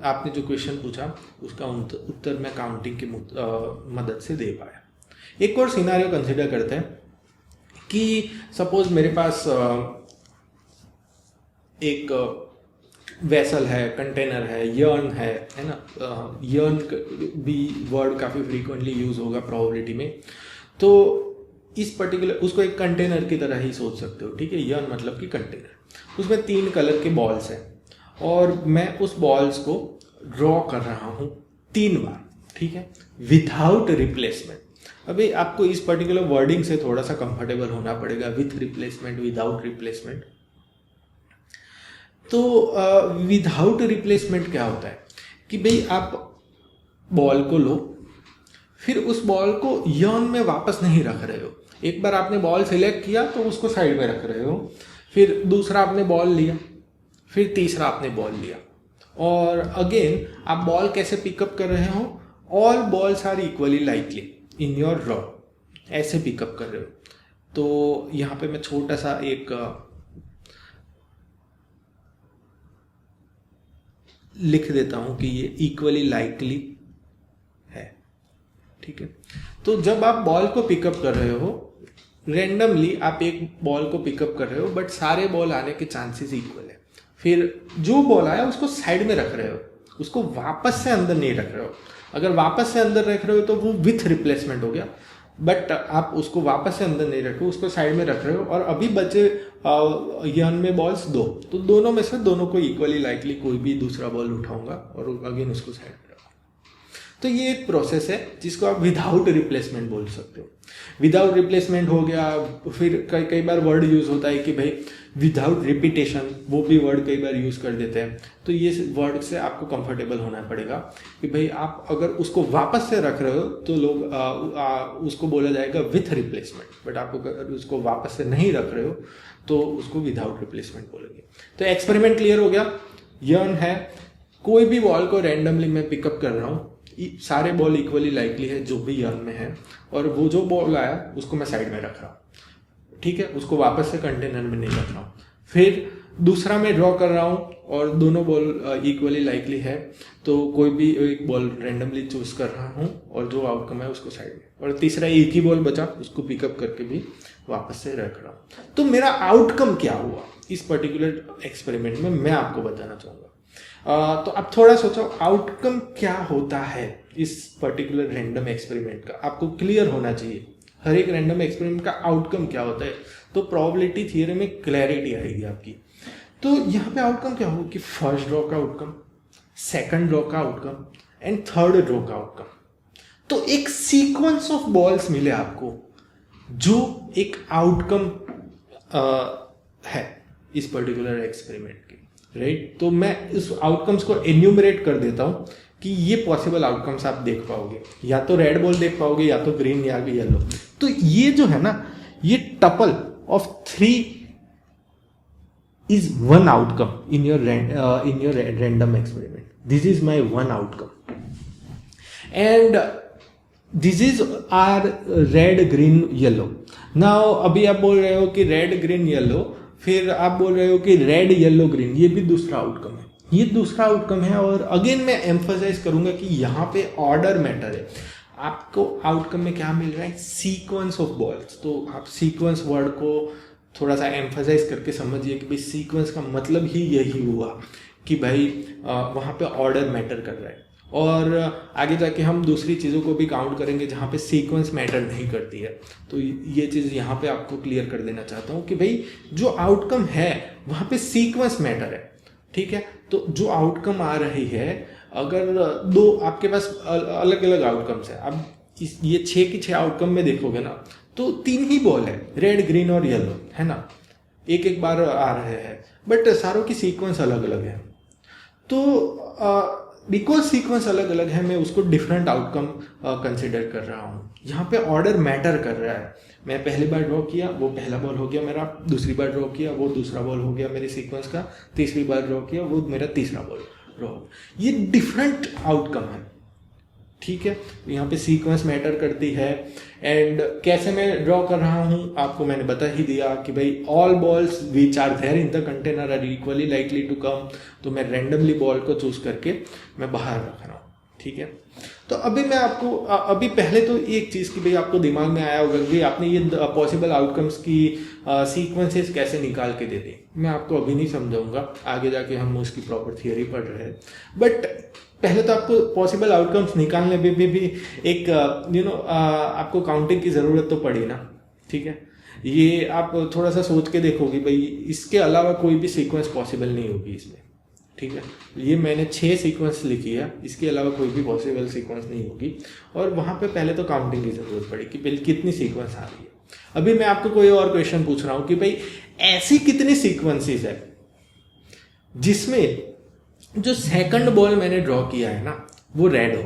आपने जो क्वेश्चन पूछा उसका उत्तर मैं काउंटिंग की मदद से दे पाया। एक और सिनारियो कंसिडर करते हैं कि सपोज मेरे पास एक वेसल है, कंटेनर है, यर्न है ना। यर्न भी वर्ड काफ़ी फ्रीक्वेंटली यूज़ होगा प्रोबेबिलिटी में, तो इस पर्टिकुलर उसको एक कंटेनर की तरह ही सोच सकते हो, ठीक है। यर्न मतलब कि कंटेनर, उसमें 3 कलर के बॉल्स हैं और मैं उस बॉल्स को ड्रॉ कर रहा हूँ 3 बार, ठीक है, विदाउट रिप्लेसमेंट। अभी आपको इस पर्टिकुलर वर्डिंग से थोड़ा सा कंफर्टेबल होना पड़ेगा, विथ रिप्लेसमेंट, विदाउट रिप्लेसमेंट। तो विदाउट रिप्लेसमेंट क्या होता है कि भाई आप बॉल को लो, फिर उस बॉल को यर्न में वापस नहीं रख रहे हो। एक बार आपने बॉल सिलेक्ट किया तो उसको साइड में रख रहे हो, फिर दूसरा आपने बॉल लिया, फिर तीसरा आपने बॉल लिया, और अगेन आप बॉल कैसे पिकअप कर रहे हो, all balls are equally likely in your draw, ऐसे पिकअप कर रहे हो। तो यहाँ पे मैं छोटा सा एक लिख देता हूँ कि ये इक्वली लाइकली है, ठीक है। तो जब आप बॉल को पिकअप कर रहे हो, रेंडमली आप एक बॉल को पिकअप कर रहे हो, बट सारे बॉल आने के चांसेस इक्वल है। फिर जो बॉल आया उसको साइड में रख रहे हो, उसको वापस से अंदर नहीं रख रहे हो। अगर वापस से अंदर रख रहे हो तो वो विथ रिप्लेसमेंट हो गया, बट आप उसको वापस से अंदर नहीं रखो, उसको साइड में रख रहे हो। और अभी बचे यर्न में बॉल्स 2, तो दोनों में से दोनों को इक्वली लाइकली कोई भी दूसरा बॉल उठाऊंगा और अगेन उसको साइड में रखूंगा। तो ये एक प्रोसेस है जिसको आप विदाउट रिप्लेसमेंट बोल सकते हो। विदाउट रिप्लेसमेंट हो गया। फिर कई बार वर्ड यूज़ होता है कि भाई विदाउट रिपीटेशन, वो भी वर्ड कई बार यूज़ कर देते हैं। तो ये वर्ड से आपको कंफर्टेबल होना पड़ेगा कि भाई आप अगर उसको वापस से रख रहे हो तो लोग उसको बोला जाएगा विथ रिप्लेसमेंट, बट आप अगर उसको वापस से नहीं रख रहे हो तो उसको विदाउट रिप्लेसमेंट बोलेंगे। तो एक्सपेरिमेंट क्लियर हो गया। यर्न है, कोई भी बॉल को रैंडमली मैं पिकअप कर रहा हूँ, सारे बॉल इक्वली लाइकली है जो भी यर्न में है, और वो जो बॉल आया उसको मैं साइड में रख रहा हूँ, ठीक है, उसको वापस से कंटेनर में नहीं रख रहा हूँ। फिर दूसरा मैं ड्रॉ कर रहा हूँ और दोनों बॉल इक्वली लाइकली है, तो कोई भी एक बॉल रैंडमली चूज कर रहा हूँ और जो आउटकम है उसको साइड में, और तीसरा एक ही बॉल बचा उसको पिकअप करके भी वापस से रख रहा हूँ। तो मेरा आउटकम क्या हुआ इस पर्टिकुलर एक्सपेरिमेंट में, मैं आपको बताना चाहूँगा। तो अब थोड़ा सोचो आउटकम क्या होता है इस पर्टिकुलर रैंडम एक्सपेरिमेंट का। आपको क्लियर होना चाहिए हर एक रैंडम एक्सपेरिमेंट का आउटकम क्या होता है, तो प्रोबेबिलिटी थियरी में क्लैरिटी आएगी आपकी। तो यहाँ पे आउटकम क्या होगा कि फर्स्ट ड्रॉ का आउटकम, सेकंड ड्रॉ का आउटकम एंड थर्ड ड्रॉ का आउटकम। तो एक सीक्वेंस ऑफ बॉल्स मिले आपको जो एक आउटकम है इस पर्टिकुलर एक्सपेरिमेंट की, राइट। तो मैं इस आउटकम्स को एन्यूमरेट कर देता हूँ कि ये पॉसिबल आउटकम्स आप देख पाओगे, या तो रेड बॉल देख पाओगे, या तो ग्रीन, या येलो। तो ये जो है ना, ये tuple of 3 is one outcome in your random experiment. This is my one outcome, and this is our red, green, yellow. Now अभी आप बोल रहे हो कि रेड, ग्रीन, येलो, फिर आप बोल रहे हो कि रेड, येलो, ग्रीन, ये भी दूसरा आउटकम है, ये दूसरा आउटकम है। और अगेन मैं एम्फसाइज करूंगा कि यहाँ पे ऑर्डर मैटर है। आपको आउटकम में क्या मिल रहा है, सीक्वेंस ऑफ बॉल्स। तो आप सीक्वेंस वर्ड को थोड़ा सा एम्फसाइज करके समझिए कि भाई सीक्वेंस का मतलब ही यही हुआ कि भाई वहाँ पे ऑर्डर मैटर कर रहा है। और आगे जाके हम दूसरी चीज़ों को भी काउंट करेंगे जहाँ पे सीक्वेंस मैटर नहीं करती है। तो ये चीज़ यहाँ पे आपको क्लियर कर देना चाहता हूँ कि भाई जो आउटकम है वहाँ पे सीक्वेंस मैटर है। ठीक है। तो जो आउटकम आ रही है, अगर दो आपके पास अलग अलग आउटकम्स है, अब ये 6 की 6 आउटकम में देखोगे ना तो 3 ही बॉल है, रेड ग्रीन और येलो, है ना, एक एक बार आ रहे हैं, बट सारों की सीक्वेंस अलग अलग है। तो बिकॉज सीक्वेंस अलग अलग है, मैं उसको डिफरेंट आउटकम कंसिडर कर रहा हूँ। यहाँ पे ऑर्डर मैटर कर रहा है। मैं पहली बार ड्रॉ किया, वो पहला बॉल हो गया मेरा, दूसरी बार ड्रॉ किया, वो दूसरा बॉल हो गया मेरी सीक्वेंस का, तीसरी बार ड्रॉ किया, वो मेरा तीसरा बॉल ड्रॉ। ये डिफरेंट आउटकम है, ठीक है। यहाँ पे सीक्वेंस मैटर करती है। एंड कैसे मैं ड्रॉ कर रहा हूँ आपको मैंने बता ही दिया कि भाई all balls which are there in the container are equally likely to come. तो मैं रैंडमली बॉल को चूज करके मैं बाहर रख रहा हूँ, ठीक है। तो अभी मैं आपको अभी पहले तो एक चीज़ की भाई आपको दिमाग में आया होगा कि आपने ये पॉसिबल आउटकम्स की सीक्वेंसेस कैसे निकाल के दे दी। मैं आपको अभी नहीं समझाऊंगा, आगे जाके हम उसकी प्रॉपर थियोरी पढ़ रहे हैं। बट पहले तो आपको पॉसिबल आउटकम्स निकालने में भी एक आपको काउंटिंग की ज़रूरत तो पड़ी ना, ठीक है। ये आप थोड़ा सा सोच के देखोगे भाई, इसके अलावा कोई भी सीक्वेंस पॉसिबल नहीं होगी इसमें, ठीक है। ये मैंने 6 सीक्वेंस लिखी है, इसके अलावा कोई भी पॉसिबल सीक्वेंस नहीं होगी। और वहाँ पे पहले तो काउंटिंग की ज़रूरत पड़ी कि पहले कितनी सीक्वेंस आ रही है। अभी मैं आपको कोई और क्वेश्चन पूछ रहा हूँ कि भाई ऐसी कितनी सीक्वेंसेस है जिसमें जो सेकंड बॉल मैंने ड्रॉ किया है ना वो रेड हो।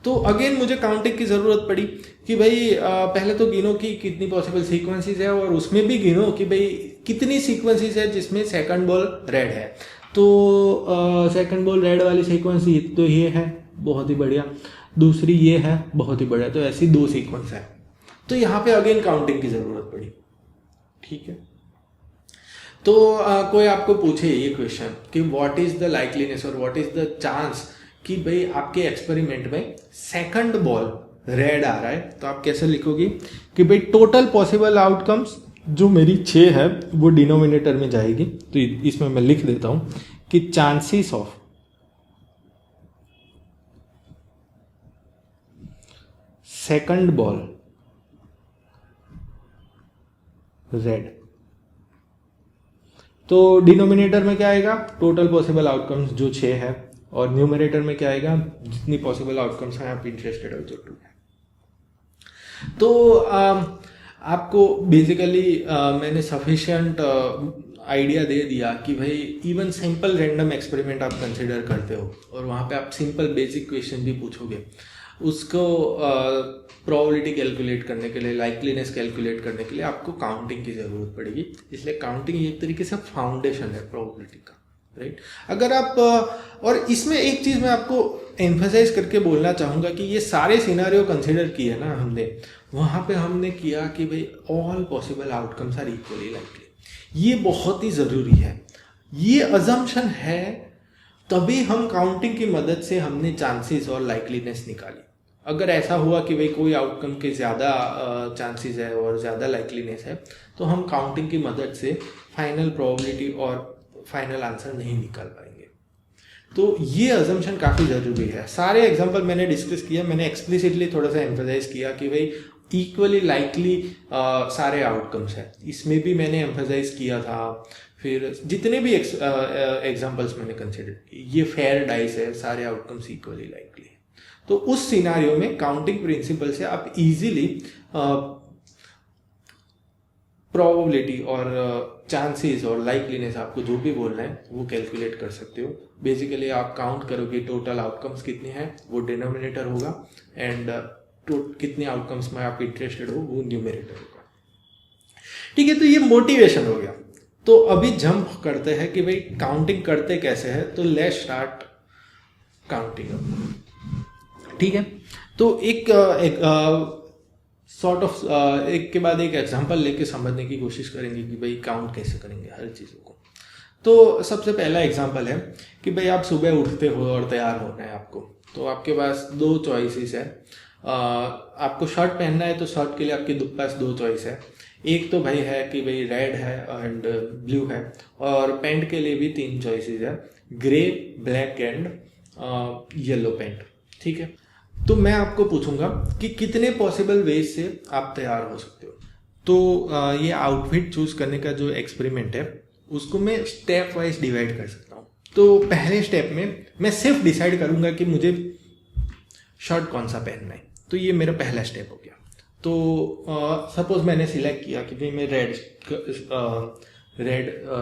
तो अगेन मुझे काउंटिंग की ज़रूरत पड़ी कि भाई पहले तो गिनो कि कितनी पॉसिबल सीक्वेंसेस है, और उसमें भी गिनो कि भाई कितनी सीक्वेंसेस है जिसमें सेकंड बॉल रेड है। तो सेकंड बॉल रेड वाली सीक्वेंस तो ये है, बहुत ही बढ़िया, दूसरी ये है, बहुत ही बढ़िया। तो ऐसी 2 सीक्वेंस है। तो यहाँ पे अगेन काउंटिंग की ज़रूरत पड़ी, ठीक है। तो कोई आपको पूछे ये क्वेश्चन कि व्हाट इज द लाइकलीनेस और व्हाट इज द चांस कि भाई आपके एक्सपेरिमेंट में सेकंड बॉल रेड आ रहा है, तो आप कैसे लिखोगे कि भाई टोटल पॉसिबल आउटकम्स जो मेरी 6 है वो डिनोमिनेटर में जाएगी। तो इसमें मैं लिख देता हूं कि chances of second ball red. तो डिनोमिनेटर में क्या आएगा, टोटल पॉसिबल आउटकम्स जो 6 है, और न्यूमरेटर में क्या आएगा, जितनी पॉसिबल आउटकम्स हैं आप इंटरेस्टेड हो जो 2 है। तो आपको बेसिकली मैंने सफिशिएंट आइडिया दे दिया कि भाई इवन सिंपल रैंडम एक्सपेरिमेंट आप कंसिडर करते हो और वहाँ पे आप सिंपल बेसिक क्वेश्चन भी पूछोगे, उसको प्रोबेबिलिटी कैलकुलेट करने के लिए, लाइकलीनेस कैलकुलेट करने के लिए आपको काउंटिंग की ज़रूरत पड़ेगी। इसलिए काउंटिंग एक तरीके से फाउंडेशन है प्रोबेबिलिटी का, राइट। अगर आप और इसमें एक चीज़ मैं आपको एम्फसाइज करके बोलना चाहूँगा कि ये सारे सिनारियो कंसिडर किए ना हमने, वहाँ पे हमने किया कि भाई all possible outcomes are equally likely. ये बहुत ही ज़रूरी है, ये अजम्पशन है, तभी हम काउंटिंग की मदद से हमने चांसेस और लाइकलीनेस निकाली। अगर ऐसा हुआ कि भाई कोई आउटकम के ज़्यादा चांसेस है और ज़्यादा लाइकलीनेस है, तो हम काउंटिंग की मदद से फाइनल प्रोबेबिलिटी और फाइनल आंसर नहीं निकाल पाएंगे। तो ये अजम्पशन काफ़ी ज़रूरी है। सारे एग्जांपल मैंने डिस्कस किया, मैंने एक्सप्लिसिटली थोड़ा सा एम्फसाइज किया कि भाई इक्वली लाइकली सारे आउटकम्स हैं, इसमें भी मैंने एम्फसाइज किया था। फिर जितने भी एग्जांपल्स मैंने कंसिडर किए, ये फेयर डाइस है, सारे आउटकम्स इक्वली लाइकली है। तो उस सिनारियो में काउंटिंग प्रिंसिपल से आप इजीली प्रोबेबिलिटी और चांसेस और लाइकलीनेस, आपको जो भी बोलना है वो कैलकुलेट कर सकते हो। बेसिकली आप काउंट करोगे टोटल आउटकम्स कितने हैं, वो डिनोमिनेटर होगा, एंड कितने आउटकम्स में आप इंटरेस्टेड हो वो न्यूमरेटर होगा, ठीक है। तो ये मोटिवेशन हो गया। तो अभी जंप करते हैं कि भाई काउंटिंग करते कैसे हैं। तो लेट्स स्टार्ट काउंटिंग, ठीक है। तो एक सॉर्ट ऑफ एक के बाद एक एग्जांपल लेके समझने की कोशिश करेंगे कि भाई काउंट कैसे करेंगे हर चीज़ों को। तो सबसे पहला एग्जांपल है कि भाई आप सुबह उठते हो और तैयार होना है आपको, तो आपके पास 2 चॉइसेस है। आपको शर्ट पहनना है तो शर्ट के लिए आपके पास 2 चॉइस है। एक तो भाई है कि भाई रेड है एंड ब्लू है, और पैंट के लिए भी 3 चॉइसेस है, grey, black and yellow pant, ठीक है। तो मैं आपको पूछूंगा कि कितने पॉसिबल वेज से आप तैयार हो सकते हो। तो ये आउटफिट चूज करने का जो एक्सपेरिमेंट है उसको मैं स्टेप वाइज डिवाइड कर सकता हूँ। तो पहले स्टेप में मैं सिर्फ डिसाइड करूंगा कि मुझे शर्ट कौन सा पहनना है। तो ये मेरा पहला स्टेप हो गया। तो सपोज मैंने सिलेक्ट किया कि भाई मैं रेड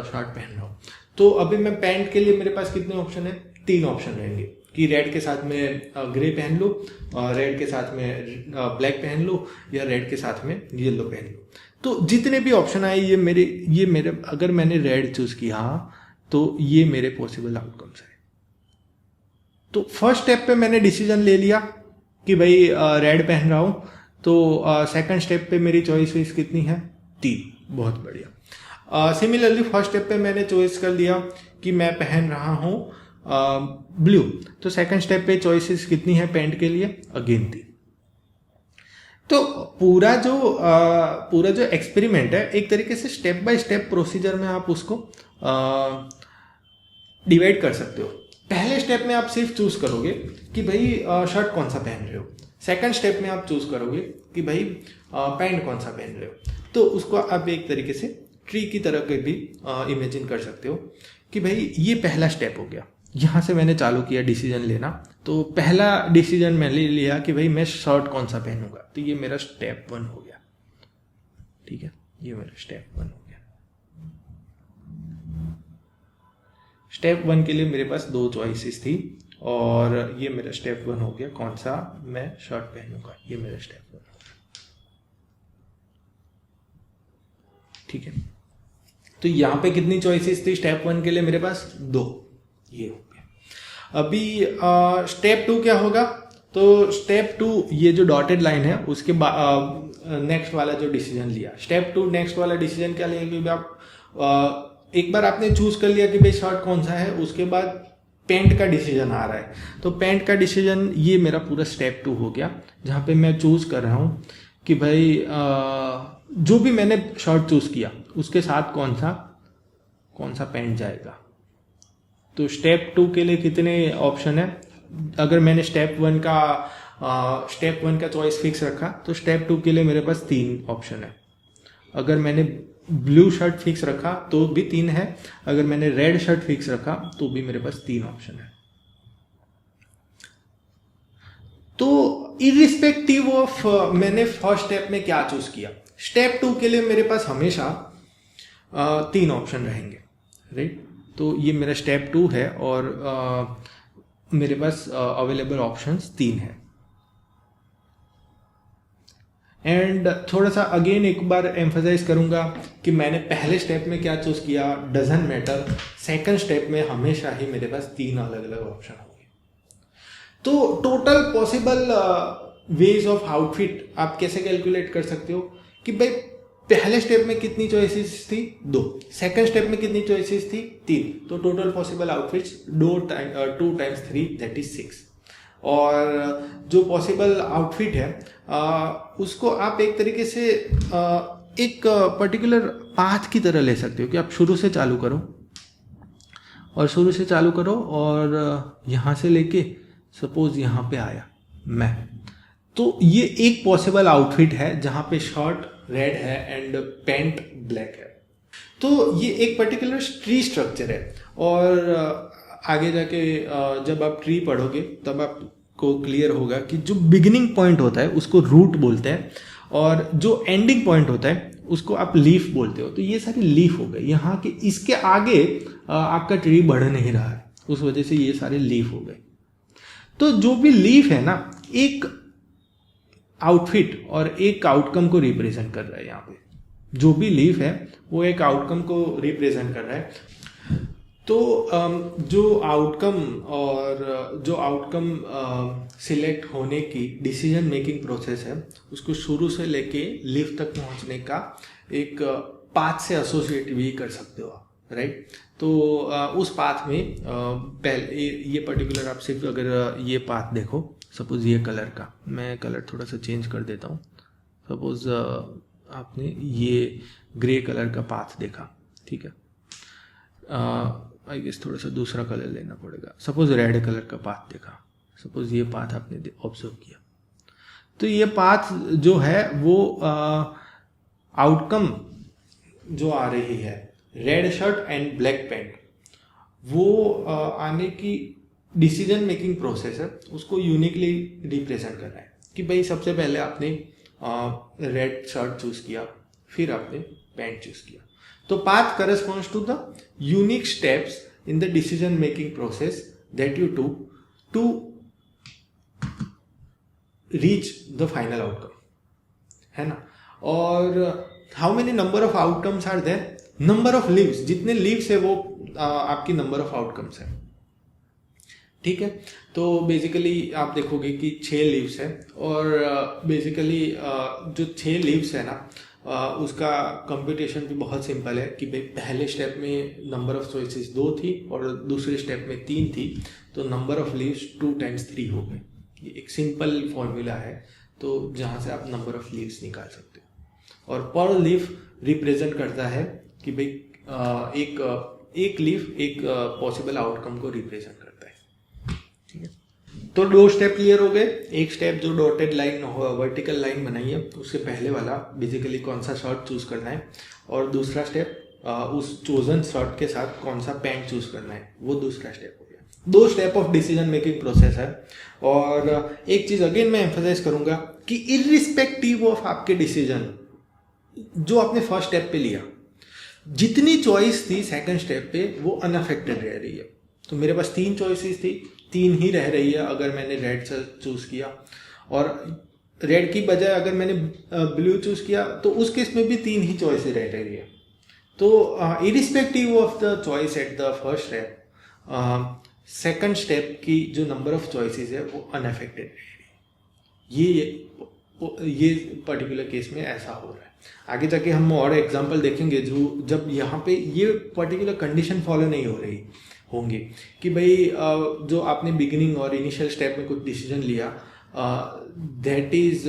शर्ट पहन रहा हूँ। तो अभी मैं पैंट के लिए मेरे पास कितने ऑप्शन है? 3 ऑप्शन रहेंगे कि रेड के साथ में ग्रे पहन लो, रेड के साथ में ब्लैक पहन लो, या रेड के साथ में येलो पहन लो। तो जितने भी ऑप्शन आए ये मेरे अगर मैंने रेड चूज किया तो ये मेरे पॉसिबल आउटकम्स है। तो फर्स्ट स्टेप पे मैंने डिसीजन ले लिया कि भाई रेड पहन रहा हूँ। तो सेकंड स्टेप पे मेरी चॉइस कितनी है? 3। बहुत बढ़िया। सिमिलरली फर्स्ट स्टेप पे मैंने चॉइस कर लिया कि मैं पहन रहा हूँ ब्लू। तो सेकंड स्टेप पे चॉइसेस कितनी है पैंट के लिए? अगेन 3। तो पूरा जो एक्सपेरिमेंट है एक तरीके से स्टेप बाय स्टेप प्रोसीजर में आप उसको डिवाइड कर सकते हो। पहले स्टेप में आप सिर्फ चूज करोगे कि भाई शर्ट कौन सा पहन रहे हो। सेकंड स्टेप में आप चूज करोगे कि भाई पैंट कौन सा पहन रहे हो। तो उसको आप एक तरीके से ट्री की तरह के भी इमेजिन कर सकते हो कि भाई ये पहला स्टेप हो गया। यहाँ से मैंने चालू किया डिसीजन लेना। तो पहला डिसीजन मैंने लिया कि भाई मैं शर्ट कौन सा पहनूंगा। तो ये मेरा स्टेप 1 हो गया। ठीक है, ये मेरा स्टेप 1 हो गया। स्टेप 1 के लिए मेरे पास 2 चॉइसेस थी और ये मेरा स्टेप 1 हो गया। कौन सा मैं शर्ट पहनूंगा, ये मेरा स्टेप 1 हो गया। ठीक है, तो यहां पे कितनी चॉइसेस थी स्टेप 1 के लिए? मेरे पास 2। ये हो गया। अभी स्टेप 2 क्या होगा? तो स्टेप 2 ये जो डॉटेड लाइन है उसके बाद नेक्स्ट वाला जो डिसीजन लिया। स्टेप 2 नेक्स्ट वाला डिसीजन क्या लेंगे आप? एक बार आपने चूज कर लिया कि भाई शर्ट कौन सा है, उसके बाद पेंट का डिसीजन आ रहा है। तो पेंट का डिसीजन ये मेरा पूरा स्टेप 2 हो गया, जहाँ पे मैं चूज कर रहा हूँ कि भाई जो भी मैंने शर्ट चूज किया उसके साथ कौन सा पेंट जाएगा। तो स्टेप 2 के लिए कितने ऑप्शन है? अगर मैंने स्टेप 1 का चॉइस फिक्स रखा तो स्टेप 2 के लिए मेरे पास 3 ऑप्शन है। अगर मैंने ब्लू शर्ट फिक्स रखा तो भी 3 है। अगर मैंने रेड शर्ट फिक्स रखा तो भी मेरे पास 3 ऑप्शन है। तो इरिस्पेक्टिव ऑफ मैंने फर्स्ट स्टेप में क्या चूज किया, स्टेप 2 के लिए मेरे पास हमेशा 3 ऑप्शन रहेंगे, राइट। तो ये मेरा स्टेप 2 है और मेरे पास अवेलेबल ऑप्शंस 3 है। एंड थोड़ा सा अगेन एक बार एम्फसाइज करूंगा कि मैंने पहले स्टेप में क्या चूज किया डजंट मैटर, सेकंड स्टेप में हमेशा ही मेरे पास 3 अलग अलग ऑप्शन होंगे। तो total possible ways of outfit आप कैसे कैलकुलेट कर सकते हो कि भाई पहले स्टेप में कितनी चॉइसेस थी? 2। सेकंड स्टेप में कितनी चॉइसेस थी? 3। तो total possible outfits 2 times 3 that is 6। और जो पॉसिबल आउटफिट है उसको आप एक तरीके से एक पर्टिकुलर पाथ की तरह ले सकते हो कि आप शुरू से चालू करो और यहाँ से लेके सपोज यहाँ पे आया मैं, तो ये एक पॉसिबल आउटफिट है जहाँ पे शर्ट रेड है एंड पैंट ब्लैक है। तो ये एक पर्टिकुलर ट्री स्ट्रक्चर है और आगे जाके जब आप ट्री पढ़ोगे तब आपको क्लियर होगा कि जो बिगिनिंग पॉइंट होता है उसको रूट बोलते हैं और जो एंडिंग पॉइंट होता है उसको आप लीफ बोलते हो। तो ये सारी लीफ हो गए यहाँ के, इसके आगे आपका ट्री बढ़ नहीं रहा है, उस वजह से ये सारे लीफ हो गए। तो जो भी लीफ है ना, एक आउटफिट और एक आउटकम को रिप्रेजेंट कर रहा है। यहाँ पे जो भी लीफ है वो एक आउटकम को रिप्रेजेंट कर रहा है। तो जो आउटकम सिलेक्ट होने की डिसीजन मेकिंग प्रोसेस है उसको शुरू से लेके लीफ तक पहुंचने का एक पाथ से एसोसिएट भी कर सकते हो, राइट। तो उस पाथ में पहले ये पर्टिकुलर आप सिर्फ अगर ये पाथ देखो, सपोज ये कलर का, मैं कलर थोड़ा सा चेंज कर देता हूँ। सपोज आपने ये ग्रे कलर का पाथ देखा, ठीक है। आई गेस थोड़ा सा दूसरा कलर लेना पड़ेगा। सपोज रेड कलर का पाथ देखा, सपोज ये पाथ आपने ऑब्जर्व किया। तो ये पाथ जो है वो आउटकम जो आ रही है red shirt and black pant, वो आने की डिसीजन मेकिंग प्रोसेस है उसको यूनिकली रिप्रेजेंट कर रहा है कि भाई सबसे पहले आपने रेड शर्ट चूज किया, फिर आपने पैंट चूज किया। तो path corresponds to the unique steps in the decision making process that you took to reach the final outcome, है ना। और how many number of outcomes are there, number of leaves, जितने leaves है वो आपकी number of outcomes है, ठीक है। तो बेसिकली आप देखोगे कि 6 लीव्स है और बेसिकली जो 6 लीव्स है ना उसका कंप्यूटेशन भी बहुत सिंपल है कि भाई पहले स्टेप में नंबर ऑफ चॉइसेस 2 थी और दूसरे स्टेप में 3 थी, तो नंबर ऑफ लीव्स 2 × 3 हो गए। ये एक सिंपल फॉर्मूला है तो जहाँ से आप नंबर ऑफ लीव्स निकाल सकते हो। और पर लीफ रिप्रेजेंट करता है कि भाई एक लीफ एक पॉसिबल आउटकम को रिप्रेजेंट करता है, ठीक है। तो 2 स्टेप क्लियर हो गए। एक स्टेप जो डॉटेड लाइन वर्टिकल लाइन बनाई है उससे पहले वाला बेसिकली कौन सा शर्ट चूज करना है, और दूसरा स्टेप उस चोजन शर्ट के साथ कौन सा पैंट चूज करना है, वो दूसरा स्टेप हो गया। 2 step of decision making process है। और एक चीज अगेन मैं एम्फसाइज करूंगा कि इररिस्पेक्टिव ऑफ आपके डिसीजन जो आपने फर्स्ट स्टेप पे लिया, जितनी चॉइस थी सेकंड स्टेप पे वो अनअफेक्टेड रह रही है। तो मेरे पास 3 चॉइसेस थी, 3 ही रह रही है अगर मैंने रेड चूज किया, और रेड की बजाय अगर मैंने ब्लू चूज किया तो उस केस में भी 3 ही चॉइसेस रह रही है। तो irrespective of the choice at the first step, second step की जो नंबर ऑफ चॉइसेस है वो अनअफेक्टेड रह रही है। ये पर्टिकुलर केस में ऐसा हो रहा है। आगे जाके हम और एग्जांपल देखेंगे जो जब यहाँ पे ये पर्टिकुलर कंडीशन फॉलो नहीं हो रही होंगे कि भाई जो आपने बिगिनिंग और इनिशियल स्टेप में कुछ डिसीजन लिया that is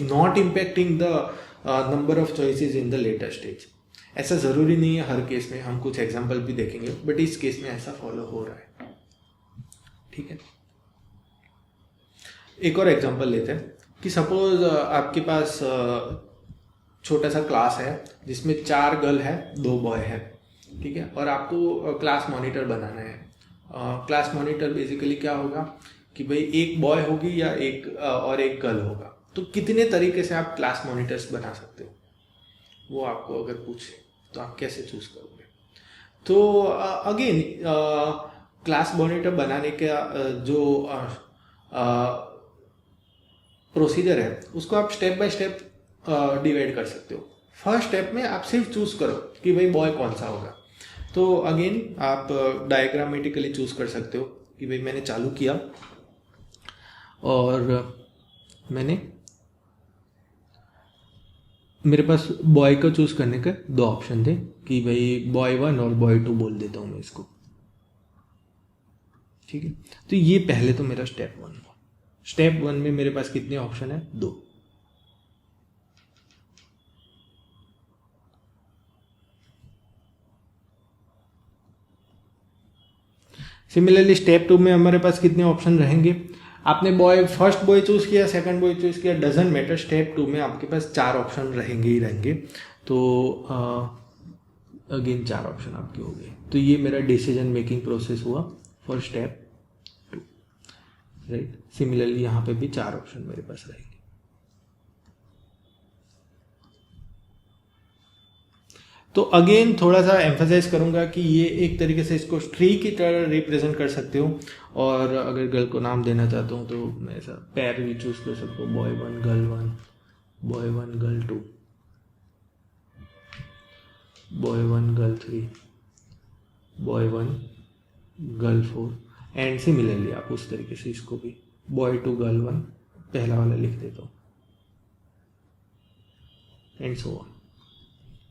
not impacting the number of choices in the later stage. ऐसा ज़रूरी नहीं है हर केस में, हम कुछ एग्जांपल भी देखेंगे, बट इस केस में ऐसा फॉलो हो रहा है, ठीक है। एक और एग्जांपल लेते हैं कि सपोज आपके पास छोटा सा क्लास है जिसमें 4 गर्ल है 2 बॉय है, ठीक है, और आपको क्लास मॉनिटर बनाना है। क्लास मॉनिटर बेसिकली क्या होगा कि भाई एक बॉय होगी या एक गर्ल होगा। तो कितने तरीके से आप क्लास मॉनिटर्स बना सकते हो, वो आपको अगर पूछे तो आप कैसे चूज करोगे। तो अगेन क्लास मॉनिटर बनाने का जो प्रोसीजर है उसको आप स्टेप बाय स्टेप डिवाइड कर सकते हो। फर्स्ट स्टेप में आप सिर्फ चूज करो कि भाई बॉय कौन सा होगा। तो अगेन आप डायग्रामेटिकली चूज कर सकते हो कि भाई मैंने चालू किया और मेरे पास बॉय को चूज करने के 2 ऑप्शन थे कि भाई बॉय 1 और बॉय 2 बोल देता हूँ मैं इसको, ठीक है। तो ये पहले तो मेरा स्टेप 1 हुआ। स्टेप 1 में मेरे पास कितने ऑप्शन है? 2। सिमिलरली स्टेप 2 में हमारे पास कितने ऑप्शन रहेंगे? आपने फर्स्ट बॉय चूज किया, सेकंड बॉय चूज किया, डजंट मैटर। स्टेप 2 में आपके पास 4 ऑप्शन रहेंगे ही रहेंगे। तो अगेन 4 ऑप्शन आपके हो गए। तो ये मेरा डिसीजन मेकिंग प्रोसेस हुआ फॉर स्टेप 2, राइट। सिमिलरली यहाँ पे भी 4 ऑप्शन मेरे पास रहेंगे। तो अगेन थोड़ा सा एम्फसाइज करूंगा कि ये एक तरीके से इसको ट्री की तरह रिप्रेजेंट कर सकते हो, और अगर गर्ल को नाम देना चाहता हूँ तो मैं ऐसा पैर भी चूज कर सकता हूँ, boy 1 girl 1, boy 1 girl 2, boy 1 girl 3, boy 1 girl 4, and similarly आप उस तरीके से इसको भी बॉय 2 गर्ल 1 पहला वाला लिख देता हूँ, एंड सो ऑन,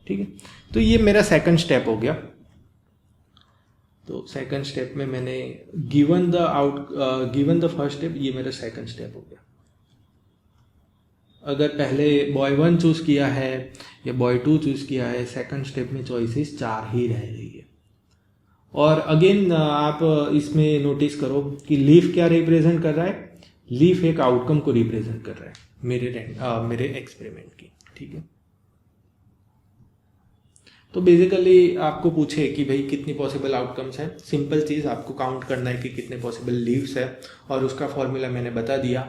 ठीक है। तो ये मेरा सेकंड स्टेप हो गया। तो सेकंड स्टेप में मैंने गिवन द फर्स्ट स्टेप, ये मेरा सेकंड स्टेप हो गया। अगर पहले बॉय 1 चूज किया है या बॉय 2 चूज किया है, सेकंड स्टेप में चॉइसेस 4 ही रह रही है। और अगेन आप इसमें नोटिस करो कि लीफ क्या रिप्रेजेंट कर रहा है? लीफ एक आउटकम को रिप्रेजेंट कर रहा है मेरे एक्सपेरिमेंट की, ठीक है। तो बेसिकली आपको पूछे कि भाई कितनी पॉसिबल आउटकम्स है, सिंपल चीज़ आपको काउंट करना है कि कितने पॉसिबल लीव्स है, और उसका फॉर्मूला मैंने बता दिया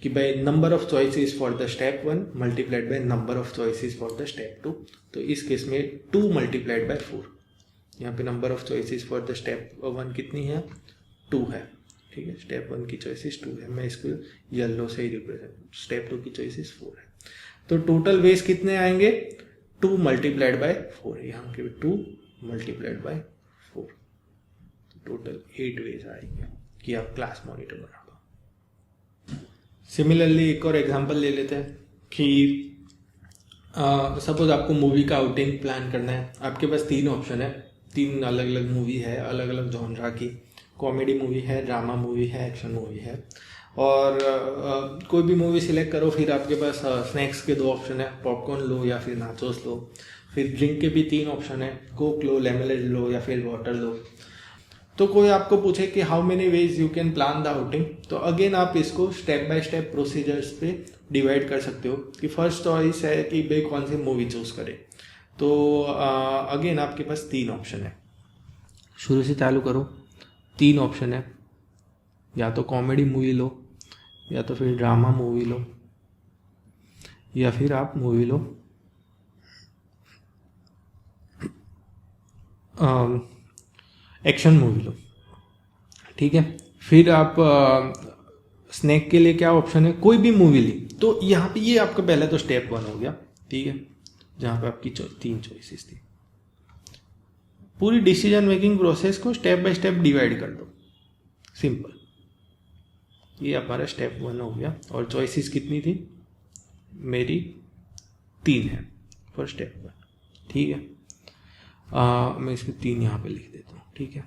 कि भाई number of choices for the step 1 multiplied by number of choices for the step 2। तो इस केस में 2 मल्टीप्लाइड बाय 4, यहाँ पे number of choices for the step 1 कितनी है, 2 है। ठीक है, स्टेप 1 की चॉइसेस 2 है, मैं इसको येलो से ही रिप्रेजेंट, स्टेप 2 की चॉइसेस 4 है। तो टोटल वेज कितने आएंगे, 2 मल्टीप्लाइड बाय 4 है, यहाँ के 2 मल्टीप्लाइड बाय 4, तो टोटल 8 वेज आएंगे कि आप क्लास मॉनिटर बना दो। सिमिलरली एक और एग्जांपल ले लेते हैं कि सपोज आपको मूवी का आउटिंग प्लान करना है। आपके पास 3 ऑप्शन है, 3 अलग अलग मूवी है, अलग अलग जॉनरा की। कॉमेडी मूवी है, ड्रामा मूवी है, एक्शन मूवी है, और कोई भी मूवी सिलेक्ट करो। फिर आपके पास स्नैक्स के 2 ऑप्शन है, पॉपकॉर्न लो या फिर नाचोस लो। फिर ड्रिंक के भी 3 ऑप्शन है, कोक लो, लेमनेड लो या फिर वाटर लो। तो कोई आपको पूछे कि how many ways you can plan the outing, तो अगेन आप इसको स्टेप बाय स्टेप प्रोसीजर्स पे डिवाइड कर सकते हो कि फर्स्ट चॉइस है कि भाई कौन सी मूवी चूज करें। तो अगेन आपके पास 3 ऑप्शन है, शुरू से चालू करो। 3 ऑप्शन है, या तो कॉमेडी मूवी लो, या तो फिर ड्रामा मूवी लो, या फिर आप मूवी लो एक्शन मूवी लो। ठीक है, फिर आप स्नैक के लिए क्या ऑप्शन है, कोई भी मूवी ली। तो यहाँ पे ये आपका पहला तो स्टेप 1 हो गया। ठीक है, जहाँ पे आपकी 3 चॉइसेस थी। पूरी डिसीजन मेकिंग प्रोसेस को स्टेप बाय स्टेप डिवाइड कर दो, सिंपल। ये हमारा स्टेप 1 हो गया, और चॉइसेस कितनी थी, मेरी 3 है फॉर स्टेप 1। ठीक है, मैं इसको 3 यहाँ पे लिख देता हूँ। ठीक है,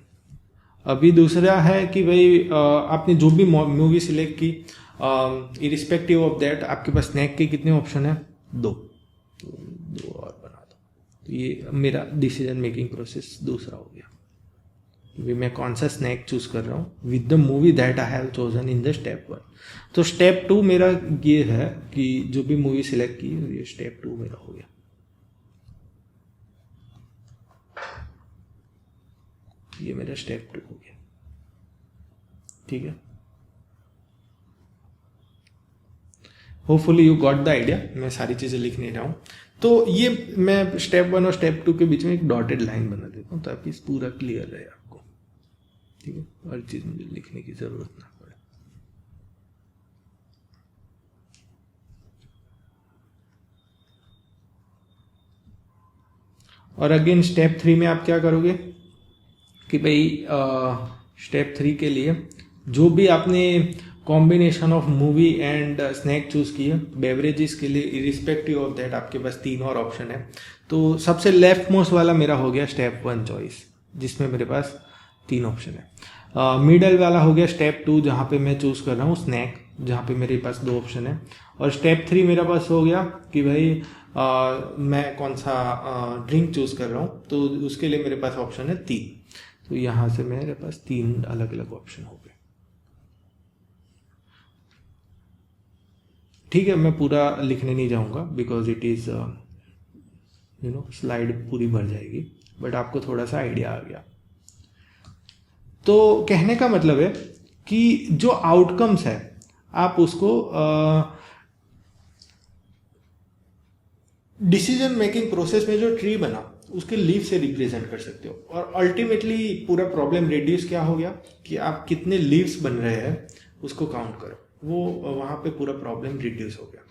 अभी दूसरा है कि भाई आपने जो भी मूवी सिलेक्ट की, इरिस्पेक्टिव ऑफ दैट आपके पास स्नैक के कितने ऑप्शन है, 2 और बना दो। तो ये मेरा डिसीजन मेकिंग प्रोसेस दूसरा हो गया कि मैं कौन सा स्नैक चूज कर रहा हूँ with the movie that I have chosen in the step 1। तो स्टेप 2 मेरा ये है कि जो भी मूवी सिलेक्ट की, ये स्टेप 2 मेरा हो गया। ये मेरा स्टेप 2 हो गया। ठीक है, hopefully you got the idea. मैं सारी चीजें लिख नहीं रहा हूं। तो ये मैं स्टेप 1 और स्टेप 2 के बीच में एक डॉटेड लाइन बना देता हूं ताकि पूरा क्लियर रहे आपको। ठीक है, हर चीज मुझे लिखने की जरूरत ना पड़े। और अगेन स्टेप 3 में आप क्या करोगे कि भाई स्टेप 3 के लिए जो भी आपने combination of movie and snack choose किए, बेवरेजेस के लिए इरिस्पेक्टिव ऑफ दैट आपके पास 3 और ऑप्शन है। तो सबसे लेफ्ट मोस्ट वाला मेरा हो गया स्टेप 1 चॉइस, जिसमें मेरे पास 3 ऑप्शन है। मिडल वाला हो गया स्टेप 2, जहाँ पे मैं चूज कर रहा हूँ स्नैक, जहाँ पे मेरे पास 2 ऑप्शन है। और स्टेप 3 मेरा पास हो गया कि भाई मैं कौन सा ड्रिंक चूज कर रहा हूँ, तो उसके लिए मेरे पास ऑप्शन है 3। तो यहाँ से मेरे पास 3 अलग अलग ऑप्शन हो गए। ठीक है, मैं पूरा लिखने नहीं जाऊंगा बिकॉज इट इज स्लाइड पूरी भर जाएगी, बट आपको थोड़ा सा आइडिया आ गया। तो कहने का मतलब है कि जो आउटकम्स है आप उसको डिसीजन मेकिंग प्रोसेस में जो ट्री बना उसके लीव से रिप्रेजेंट कर सकते हो। और अल्टीमेटली पूरा प्रॉब्लम रिड्यूस क्या हो गया कि आप कितने लीव्स बन रहे हैं उसको काउंट करो, वो वहाँ पे पूरा प्रॉब्लम रिड्यूस हो गया।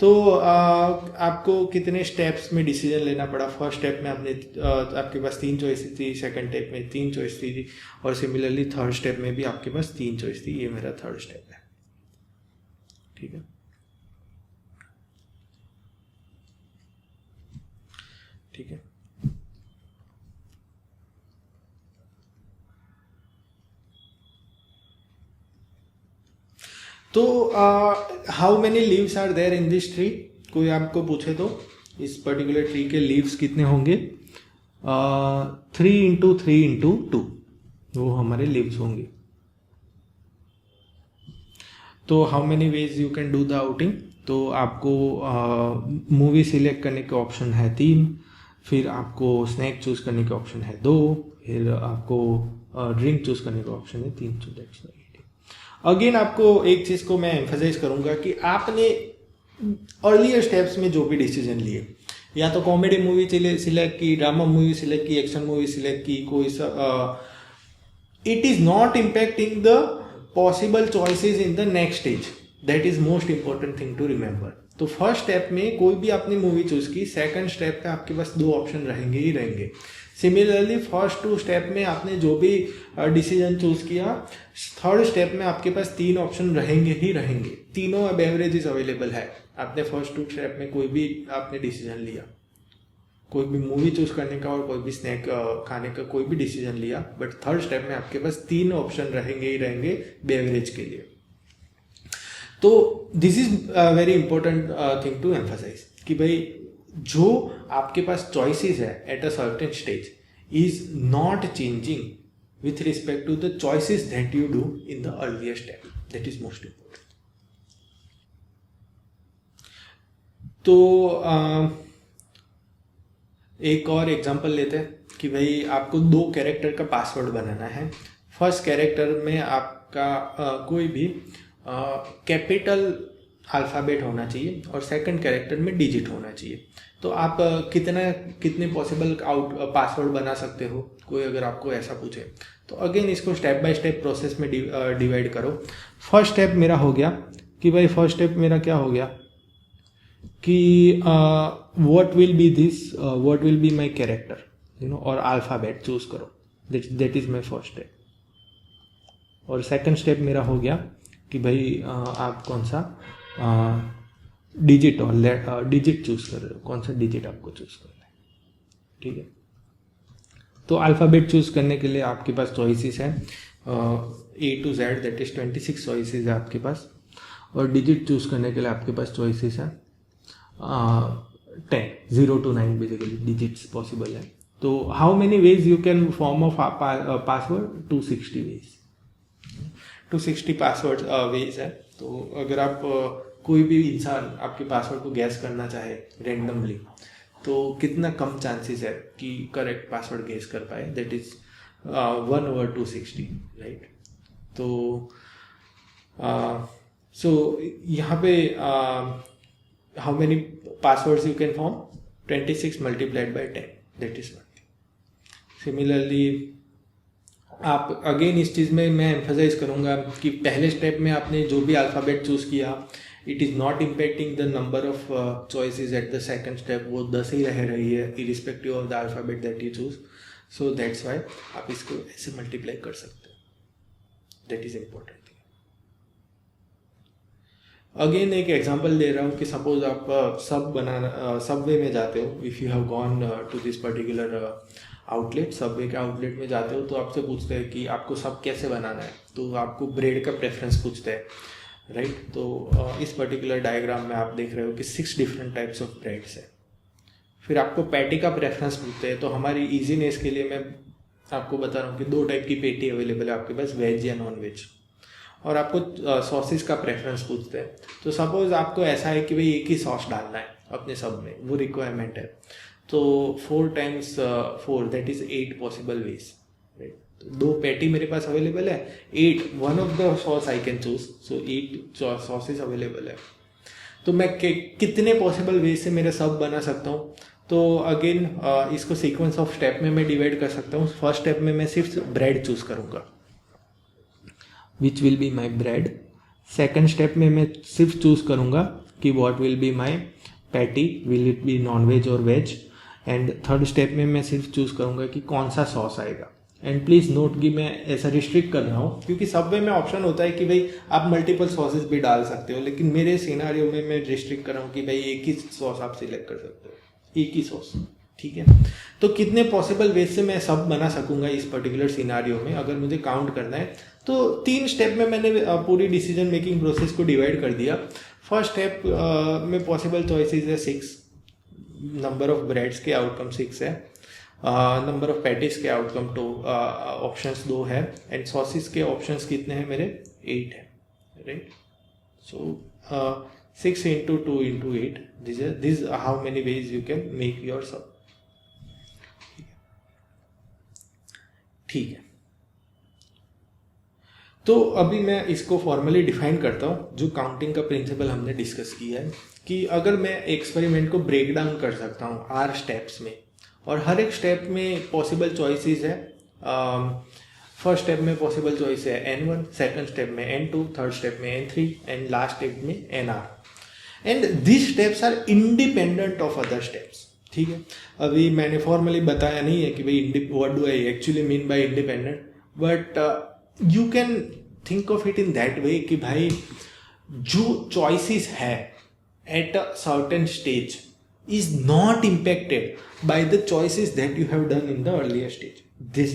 तो आपको कितने स्टेप्स में डिसीजन लेना पड़ा। फर्स्ट स्टेप में आपने आपके पास 3 चॉइस थी, सेकंड स्टेप में 3 चॉइस थी, और सिमिलरली थर्ड स्टेप में भी आपके पास 3 चॉइस थी। ये मेरा थर्ड स्टेप है। ठीक है, ठीक है। तो how many leaves are there in this tree, कोई आपको पूछे तो इस पर्टिकुलर ट्री के लीव्स कितने होंगे, 3 × 3 × 2 वो हमारे लीव्स होंगे। तो how many ways you can do the outing, तो आपको मूवी सिलेक्ट करने के ऑप्शन है 3। फिर आपको स्नैक चूज़ करने के ऑप्शन है 2, फिर आपको ड्रिंक चूज़ करने का ऑप्शन है 3। सो दैट्स अगेन आपको एक चीज़ को मैं एम्फसाइज करूँगा कि आपने अर्लियर स्टेप्स में जो भी डिसीजन लिए, या तो कॉमेडी मूवी सिलेक्ट की, ड्रामा मूवी सिलेक्ट की, एक्शन मूवी सिलेक्ट की, कोई it is not impacting the possible choices in the next stage. That is most important thing to remember. तो फर्स्ट स्टेप में कोई भी आपने मूवी चूज़ की, सेकंड स्टेप पे आपके पास 2 ऑप्शन रहेंगे ही रहेंगे। सिमिलरली फर्स्ट 2 स्टेप में आपने जो भी डिसीजन चूज़ किया, थर्ड स्टेप में आपके पास 3 ऑप्शन रहेंगे ही रहेंगे। तीनों अब एवरेजेस अवेलेबल है। आपने फर्स्ट 2 स्टेप में कोई भी आपने डिसीजन लिया, कोई भी मूवी चूज करने का और कोई भी स्नैक खाने का कोई भी डिसीजन लिया, बट थर्ड स्टेप में आपके पास 3 ऑप्शन रहेंगे ही रहेंगे बेवरेज के लिए। तो this is very important thing to emphasize कि भाई जो आपके पास चॉइसेस है at a certain stage is not changing with respect to the choices that you do in the earlier step. That is most important. तो एक और example लेते हैं कि भाई आपको 2 कैरेक्टर का पासवर्ड बनाना है। फर्स्ट कैरेक्टर में आपका कोई भी कैपिटल अल्फ़ाबेट होना चाहिए और सेकंड कैरेक्टर में डिजिट होना चाहिए। तो आप कितने पॉसिबल पासवर्ड बना सकते हो, कोई अगर आपको ऐसा पूछे तो अगेन इसको स्टेप बाय स्टेप प्रोसेस में डिवाइड करो। फर्स्ट स्टेप मेरा हो गया कि भाई फर्स्ट स्टेप मेरा क्या हो गया कि what will be my character और अल्फ़ाबेट चूज करो। That is my first step. और सेकंड स्टेप मेरा हो गया कि भाई आप कौन सा डिजिट और डिजिट चूज कर रहे हो, कौन सा डिजिट आपको चूज करना है। ठीक है, तो अल्फ़ाबेट चूज करने के लिए आपके पास चॉइसेस है A to Z, that is 26 choices है आपके पास। और डिजिट चूज करने के लिए आपके पास चॉइसेस है 10, 0 to 9 बेसिकली डिजिट्स पॉसिबल है। तो how many ways you can form of password? 260 ways, 260 password ways है। तो अगर आप कोई भी इंसान आपके पासवर्ड को गैस करना चाहे रेंडमली, तो कितना कम चांसेस है कि करेक्ट पासवर्ड गेस कर पाए? That is 1/260, right. तो सो यहाँ पे how many passwords you can form? 26 multiplied by 10, that is 1। Similarly आप अगेन इस चीज़ में मैं एम्फसाइज करूँगा कि पहले स्टेप में आपने जो भी अल्फ़ाबेट चूज़ किया, it is not impacting the number of choices at the second step. वो 10 ही रह रही है irrespective of the alphabet that you choose. So that's why आप इसको ऐसे मल्टीप्लाई कर सकते हो। That is important thing. Again एक एग्जांपल दे रहा हूँ कि सपोज आप सबवे में जाते हो, if you have gone to this particular outlet, Subway के आउटलेट में जाते हो, तो आपसे पूछते हैं कि आपको सब कैसे बनाना है। तो आपको ब्रेड का प्रेफरेंस पूछते हैं, राइट। तो इस पर्टिकुलर डायग्राम में आप देख रहे हो कि 6 डिफरेंट टाइप्स ऑफ ब्रेड्स है। फिर आपको पैटी का प्रेफरेंस पूछते हैं। तो हमारी ईजीनेस के लिए मैं आपको बता रहा हूँ कि 2 टाइप की पैटी अवेलेबल है आपके पास, वेज या नॉन वेज। और आपको सॉसेस का प्रेफरेंस पूछते हैं। तो सपोज आपको ऐसा है कि भाई एक ही सॉस डालना है अपने सब में, वो रिक्वायरमेंट है। तो 4 times 4 that is 8 possible ways, right. तो 2 पैटी मेरे पास अवेलेबल है, 8 one of the sauce I can choose, so 8 sauces available है। तो मैं कितने पॉसिबल वेज से मेरे सब बना सकता हूँ? तो अगेन इसको सीक्वेंस ऑफ स्टेप में मैं डिवाइड कर सकता हूँ। फर्स्ट स्टेप में मैं सिर्फ ब्रेड चूज करूँगा, which will be my bread. Second step में मैं सिर्फ चूज करूँगा कि what will be my patty, will it be non veg और वेज। एंड थर्ड स्टेप में मैं सिर्फ चूज करूँगा कि कौन सा सॉस आएगा। एंड प्लीज़ नोट कि मैं ऐसा रिस्ट्रिक्ट कर रहा हूँ क्योंकि सबवे में ऑप्शन होता है कि भाई आप मल्टीपल सॉसेस भी डाल सकते हो, लेकिन मेरे सिनारियो में मैं रिस्ट्रिक्ट कर रहा हूँ कि भाई एक ही सॉस आप सिलेक्ट कर सकते हो, एक ही सॉस, ठीक है। तो कितने पॉसिबल वेज से मैं सब बना सकूंगा इस पर्टिकुलर सिनारियो में, अगर मुझे काउंट करना है तो 3 स्टेप में मैंने पूरी डिसीजन मेकिंग प्रोसेस को डिवाइड कर दिया। फर्स्ट स्टेप में पॉसिबल चॉइसेस है 6, नंबर ऑफ ब्रेड्स के आउटकम 6 है, नंबर ऑफ पैटीज के आउटकम 2 ऑप्शंस 2 है, एंड सॉसेस के ऑप्शंस कितने हैं मेरे? 8 है, right. So 6 into 2 into 8, this how many ways you can make your sub. ठीक है, तो अभी मैं इसको फॉर्मली डिफाइन करता हूँ। जो काउंटिंग का प्रिंसिपल हमने डिस्कस किया है कि अगर मैं एक्सपेरिमेंट को ब्रेक डाउन कर सकता हूँ आर स्टेप्स में, और हर एक स्टेप में पॉसिबल चॉइसेस है। फर्स्ट स्टेप में पॉसिबल चॉइस है N1, सेकंड स्टेप में N2, थर्ड स्टेप में N3 एंड लास्ट स्टेप में NR, and this steps are independent of other steps. ठीक है, अभी मैंने फॉर्मली बताया नहीं है कि भाई what do I actually mean by independent, but you can think of it in that way कि भाई जो चॉइसेस है at a certain stage is not impacted by the choices that you have done in the earlier stage.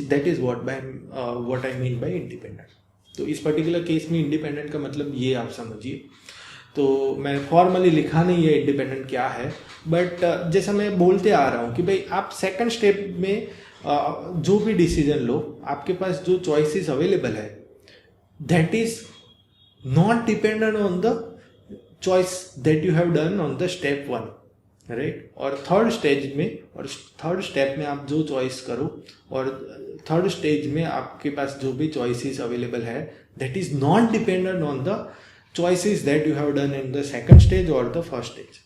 That is what I mean by independent. तो इस particular case में independent का मतलब ये आप समझिए। तो मैंने फॉर्मली लिखा नहीं है इंडिपेंडेंट क्या है, बट जैसा मैं बोलते आ रहा हूँ कि भाई आप सेकंड स्टेप में जो भी डिसीजन लो, आपके पास जो चॉइसेस अवेलेबल है that is not dependent on the choice that you have done on the step 1, right. और थर्ड स्टेप में आप जो चॉइस करो, और थर्ड स्टेज में आपके पास जो भी चॉइसेस अवेलेबल है that is not dependent on the choices that you have done in the second stage or the first stage।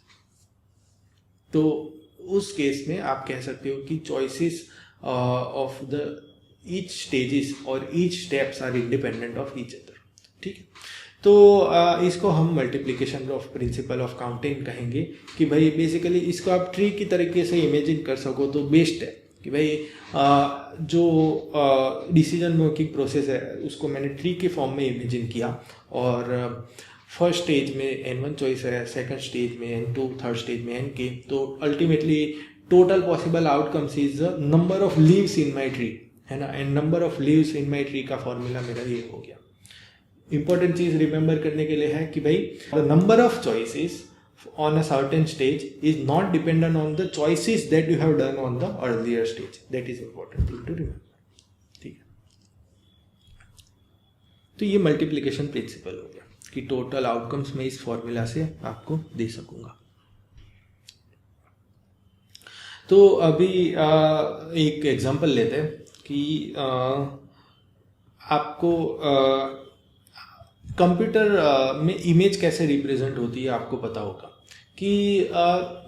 तो उस केस में आप कह सकते हो कि choices of the each stages और each steps are independent of each other। ठीक है, तो इसको हम multiplication of principle of counting कहेंगे कि भाई बेसिकली इसको आप ट्री की तरीके से इमेजिन कर सको तो बेस्ट है कि भाई जो डिसीजन मेकिंग प्रोसेस है उसको मैंने ट्री के फॉर्म में इमेजिन किया, और फर्स्ट स्टेज में N1 चॉइस है, सेकंड स्टेज में N2, थर्ड स्टेज में Nk। तो ultimately total possible outcomes is the number of leaves in my tree, है ना, and number of leaves in my tree का फॉर्मूला मेरा ये हो गया। इंपॉर्टेंट चीज रिमेंबर करने के लिए है कि भाई the number of choices on a certain stage is not dependent on the choices that you have done on the earlier stage। that is important thing to remember। ठीक है, तो ये मल्टीप्लिकेशन प्रिंसिपल हो गया कि टोटल आउटकम्स मैं इस formula से आपको दे सकूंगा। तो अभी एक एग्जांपल लेते हैं कि आपको कंप्यूटर में इमेज कैसे रिप्रेजेंट होती है आपको पता होगा कि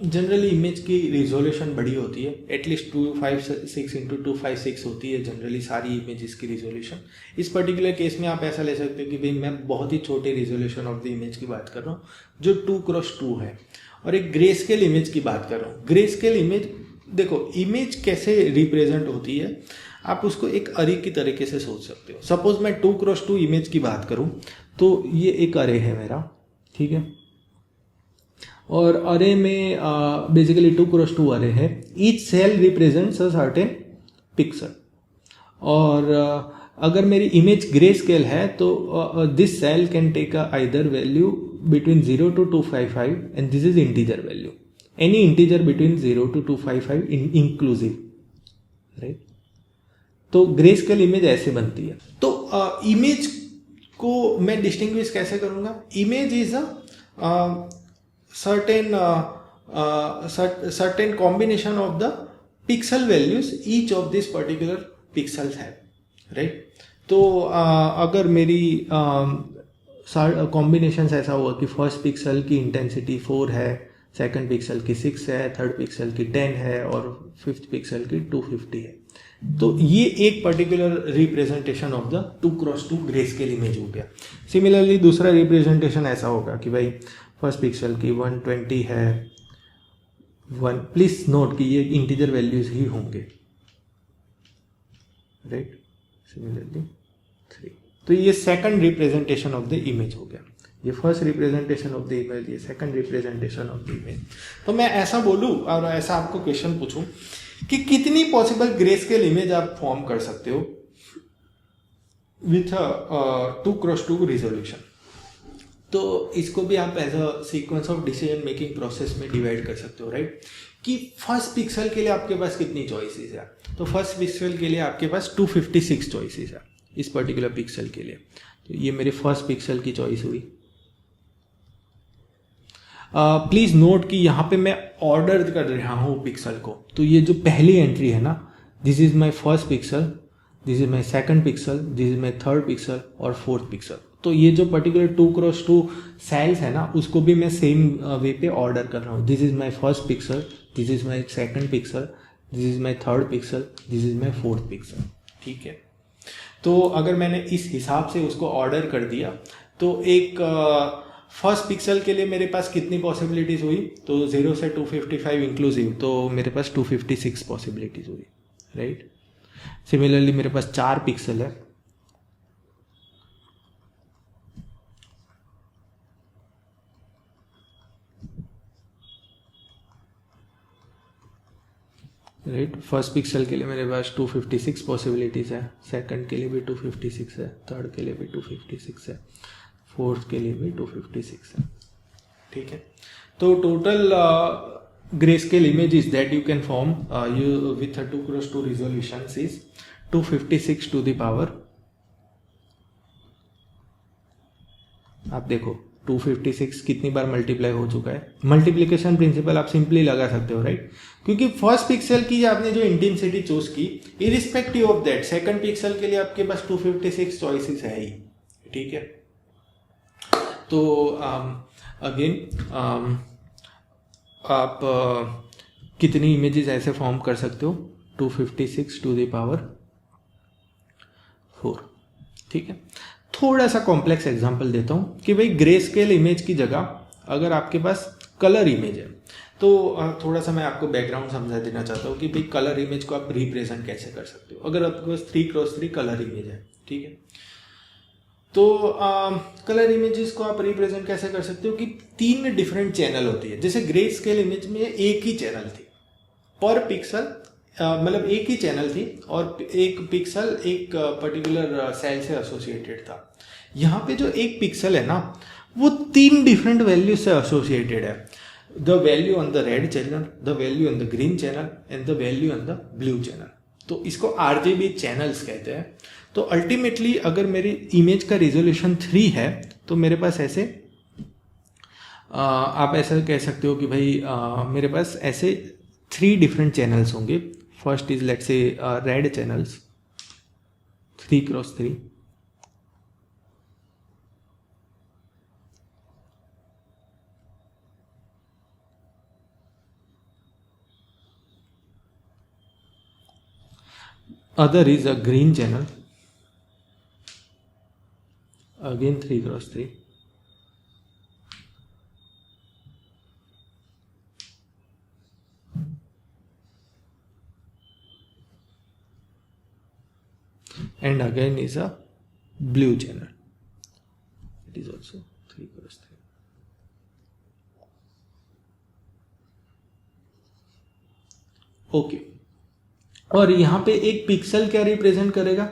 जनरली इमेज की रिजोल्यूशन बड़ी होती है, एटलीस्ट 256 इंटू 256 होती है जनरली सारी इमेजेस की रिजोल्यूशन। इस पर्टिकुलर केस में आप ऐसा ले सकते हो कि भाई मैं बहुत ही छोटे रिजोल्यूशन ऑफ द इमेज की बात कर रहा हूँ जो 2x2 है, और एक ग्रे स्केल इमेज की बात कर रहा हूँ। ग्रे स्केल इमेज, देखो इमेज कैसे रिप्रेजेंट होती है आप उसको एक अरे की तरीके से सोच सकते हो। सपोज मैं 2x2 इमेज की बात करूं तो ये एक अरे है मेरा, ठीक है, और अरे में बेसिकली 2x2 अरे है। Each cell represents a certain pixel, और अगर मेरी इमेज ग्रे स्केल है तो this cell can take either value between 0 to 255 and this is integer value, any integer between 0 to 255 inclusive, right. तो grey scale image ऐसे बनती है। तो इमेज को मैं डिस्टिंग्विश कैसे करूंगा? Image is a certain combination of the pixel values each of this particular pixels have, right। तो अगर मेरी कॉम्बिनेशन ऐसा हुआ कि फर्स्ट पिक्सल की इंटेंसिटी 4 है, सेकंड पिक्सल की 6 है, थर्ड पिक्सल की 10 है और फिफ्थ पिक्सल की 250 है, तो ये एक particular representation of the 2x2 grey scale image हो गया। सिमिलरली दूसरा रिप्रेजेंटेशन ऐसा होगा कि भाई फर्स्ट पिक्सल की 120 है 1, प्लीज नोट कि ये इंटीजर वैल्यूज ही होंगे, राइट। सिमिलरली 3, तो ये second representation of the image हो गया। ये first representation of the image, ये second representation of the image. तो मैं ऐसा बोलूं और ऐसा आपको क्वेश्चन पूछूं कि कितनी पॉसिबल ग्रे स्केल इमेज आप फॉर्म कर सकते हो विथ 2x2 रिजोल्यूशन। तो इसको भी आप as a sequence of decision making process में डिवाइड कर सकते हो, राइट। कि फर्स्ट पिक्सल के लिए आपके पास कितनी चॉइसेस है? तो फर्स्ट पिक्सल के लिए आपके पास 256 चॉइसेस है इस पर्टिकुलर पिक्सल के लिए। तो ये मेरे फर्स्ट पिक्सल की चॉइस हुई। प्लीज नोट कि यहाँ पे मैं ऑर्डर कर रहा हूँ पिक्सल को। तो ये जो पहली एंट्री है ना, this is my first pixel, this is my second pixel, this is my third pixel और फोर्थ पिक्सल। तो ये जो पर्टिकुलर 2x2 सेल्स है ना, उसको भी मैं सेम वे पे ऑर्डर कर रहा हूँ। This is my first pixel, this is my second pixel, this is my third pixel, this is my fourth pixel. ठीक है, तो अगर मैंने इस हिसाब से उसको ऑर्डर कर दिया तो एक फर्स्ट पिक्सल के लिए मेरे पास कितनी पॉसिबिलिटीज़ हुई, तो 0 से 255 इंक्लूसिव, तो मेरे पास 256 पॉसिबिलिटीज़ हुई, राइट। सिमिलरली मेरे पास 4 पिक्सल है, राइट। फर्स्ट पिक्सल के लिए मेरे पास 256 पॉसिबिलिटीज़ है, सेकंड के लिए भी 256 है, थर्ड के लिए भी 256 है, फोर्थ के लिए भी 256 है। ठीक है, तो total grey scale images that you can form you with a 2x2 resolution is 256 to the power, आप देखो 256 कितनी बार मल्टीप्लाई हो चुका है। मल्टीप्लिकेशन प्रिंसिपल आप सिंपली लगा सकते हो, राइट, क्योंकि फर्स्ट पिक्सल की आपने जो इंटेंसिटी चूज की, irrespective of that second pixel के लिए आपके पास 256 चॉइसेस है ही। ठीक है, तो अगेन आप कितनी इमेजेस ऐसे फॉर्म कर सकते हो, 256 टू द पावर 4। ठीक है, थोड़ा सा कॉम्प्लेक्स एग्जांपल देता हूँ कि भाई ग्रे स्केल इमेज की जगह अगर आपके पास कलर इमेज है, तो थोड़ा सा मैं आपको बैकग्राउंड समझा देना चाहता हूँ कि भाई कलर इमेज को आप रिप्रेजेंट कैसे कर सकते हो। अगर आपके पास 3x3 कलर इमेज है, ठीक है, तो कलर इमेजेस को आप रिप्रेजेंट कैसे कर सकते हो कि 3 डिफरेंट चैनल होती है। जैसे ग्रे स्केल इमेज में एक ही चैनल थी पर पिक्सल, मतलब एक ही चैनल थी और एक पिक्सल एक पर्टिकुलर सेल से एसोसिएटेड था। यहाँ पे जो एक पिक्सल है ना, वो 3 डिफरेंट वैल्यू से एसोसिएटेड है। The value on the red channel, the value on the green channel and the value on the blue channel. तो इसको RGB चैनल्स कहते हैं। तो अल्टीमेटली अगर मेरी इमेज का रिजोल्यूशन 3 है तो मेरे पास ऐसे आप ऐसा कह सकते हो कि भाई मेरे पास ऐसे 3 डिफरेंट चैनल्स होंगे। First is let's say red channels 3x3, other is a green channel, again 3x3, and again is a blue channel, it is also 3x3. Okay, और यहाँ पे एक पिक्सल क्या रिप्रेजेंट करेगा?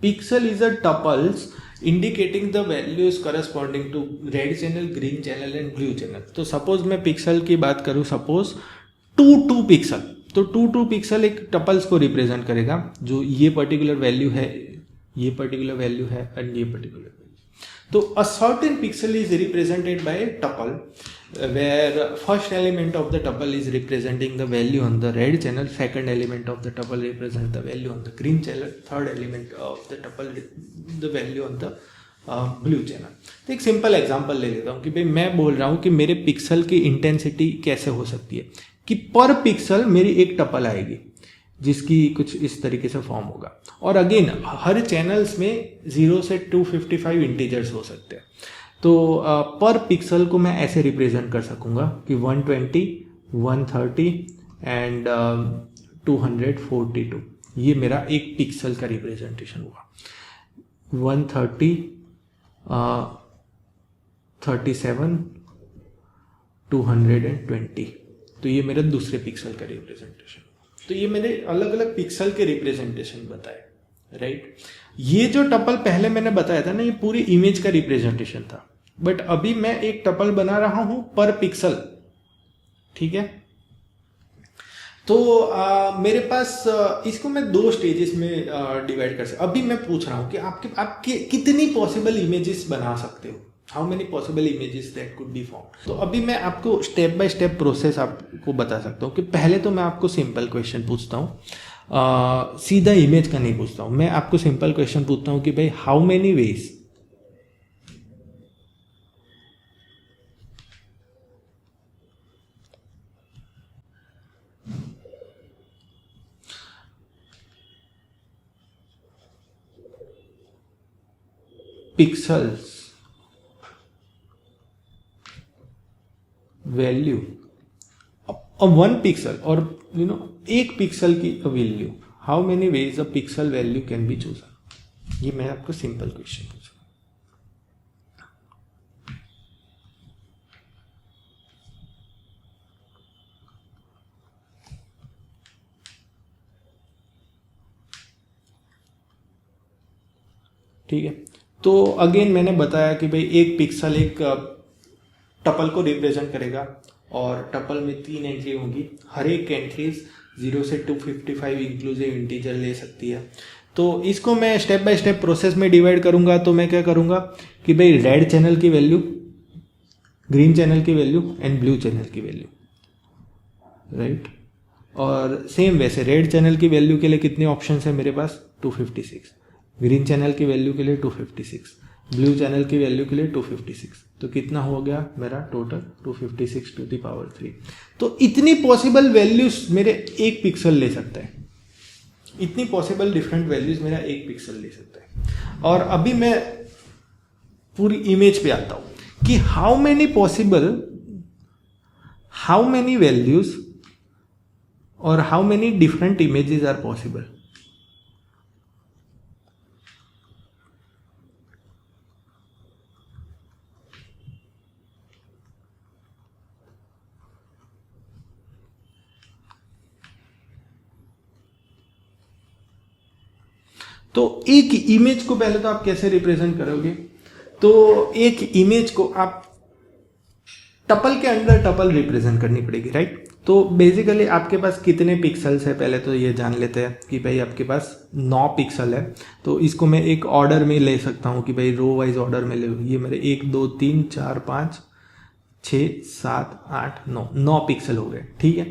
Pixel is a tuples indicating the values corresponding to red channel, green channel and blue channel. तो suppose मैं pixel की बात करूँ, सपोज 2 पिक्सल, तो 2 पिक्सल एक टपल्स को रिप्रेजेंट करेगा, जो ये पर्टिकुलर वैल्यू है, ये पर्टिकुलर वैल्यू है एंड ये पर्टिकुलर वैल्यू। तो अ certain pixel is represented by tuple where first element of the tuple is representing the value on the red channel, second element of the tuple represent the value on the green channel, third element of the tuple the value on the blue channel. तो एक simple example ले लेता हूँ कि भाई मैं बोल रहा हूँ कि मेरे पिक्सल की इंटेंसिटी कैसे हो सकती है कि पर पिक्सल मेरी एक टपल आएगी जिसकी कुछ इस तरीके से फॉर्म होगा। और अगेन हर चैनल्स में 0 से 255 इंटीजर्स हो सकते हैं। तो पर पिक्सल को मैं ऐसे रिप्रेजेंट कर सकूंगा कि 120, 130 एंड 242, ये मेरा एक पिक्सल का रिप्रेजेंटेशन हुआ। 130, 37, 220, तो ये मेरे दूसरे पिक्सल का रिप्रेजेंटेशन। तो ये मैंने अलग अलग पिक्सल के रिप्रेजेंटेशन बताए, राइट। ये जो टपल पहले मैंने बताया था ना, ये पूरी इमेज का रिप्रेजेंटेशन था, बट अभी मैं एक टपल बना रहा हूं पर पिक्सल, ठीक है। तो मेरे पास इसको मैं 2 स्टेजेस में डिवाइड कर सकता। अभी मैं पूछ रहा हूं कि आपके कितनी पॉसिबल इमेजेस बना सकते हो, how many possible images that could be form. तो अभी मैं आपको स्टेप बाय स्टेप प्रोसेस आपको बता सकता हूँ कि पहले तो मैं आपको सिंपल क्वेश्चन पूछता हूँ सीधा इमेज का नहीं पूछता हूँ, मैं आपको सिंपल क्वेश्चन पूछता हूँ कि भाई how many veg pixels value one pixel और एक पिक्सल की value, how many veg a pixel value can be chosen. ये मैं आपको सिंपल क्वेश्चन पूछूंगा। ठीक है, तो अगेन मैंने बताया कि भाई एक पिक्सल एक टपल को रिप्रेजेंट करेगा और टपल में 3 एंट्री होंगी, हर एक एंट्रीज 0 से 255 इंक्लूसिव इंटीजर ले सकती है। तो इसको मैं स्टेप बाय स्टेप प्रोसेस में डिवाइड करूंगा। तो मैं क्या करूंगा कि भाई रेड चैनल की वैल्यू, ग्रीन चैनल की वैल्यू एंड ब्लू चैनल की वैल्यू, राइट। और सेम वैसे रेड चैनल की वैल्यू के लिए कितने ऑप्शन है मेरे पास, 256, ग्रीन चैनल की वैल्यू के लिए 256, ब्लू चैनल की वैल्यू के लिए 256। तो कितना हो गया मेरा टोटल 256 टू द पावर 3। तो इतनी पॉसिबल वैल्यूज मेरे एक पिक्सल ले सकता है, इतनी पॉसिबल डिफरेंट वैल्यूज मेरा एक पिक्सल ले सकता है। और अभी मैं पूरी इमेज पे आता हूं कि हाउ मेनी वैल्यूज और how many different images are possible. तो एक इमेज को पहले तो आप कैसे रिप्रेजेंट करोगे, तो एक इमेज को आप टपल के अंदर टपल रिप्रेजेंट करनी पड़ेगी, राइट। तो बेसिकली आपके पास कितने पिक्सल्स है पहले तो ये जान लेते हैं कि भाई आपके पास 9 पिक्सल है। तो इसको मैं एक ऑर्डर में ले सकता हूँ कि भाई रो वाइज ऑर्डर में ले, ये मेरे 1 2 3 4 5 6 7 8 9 पिक्सल हो गए, ठीक है।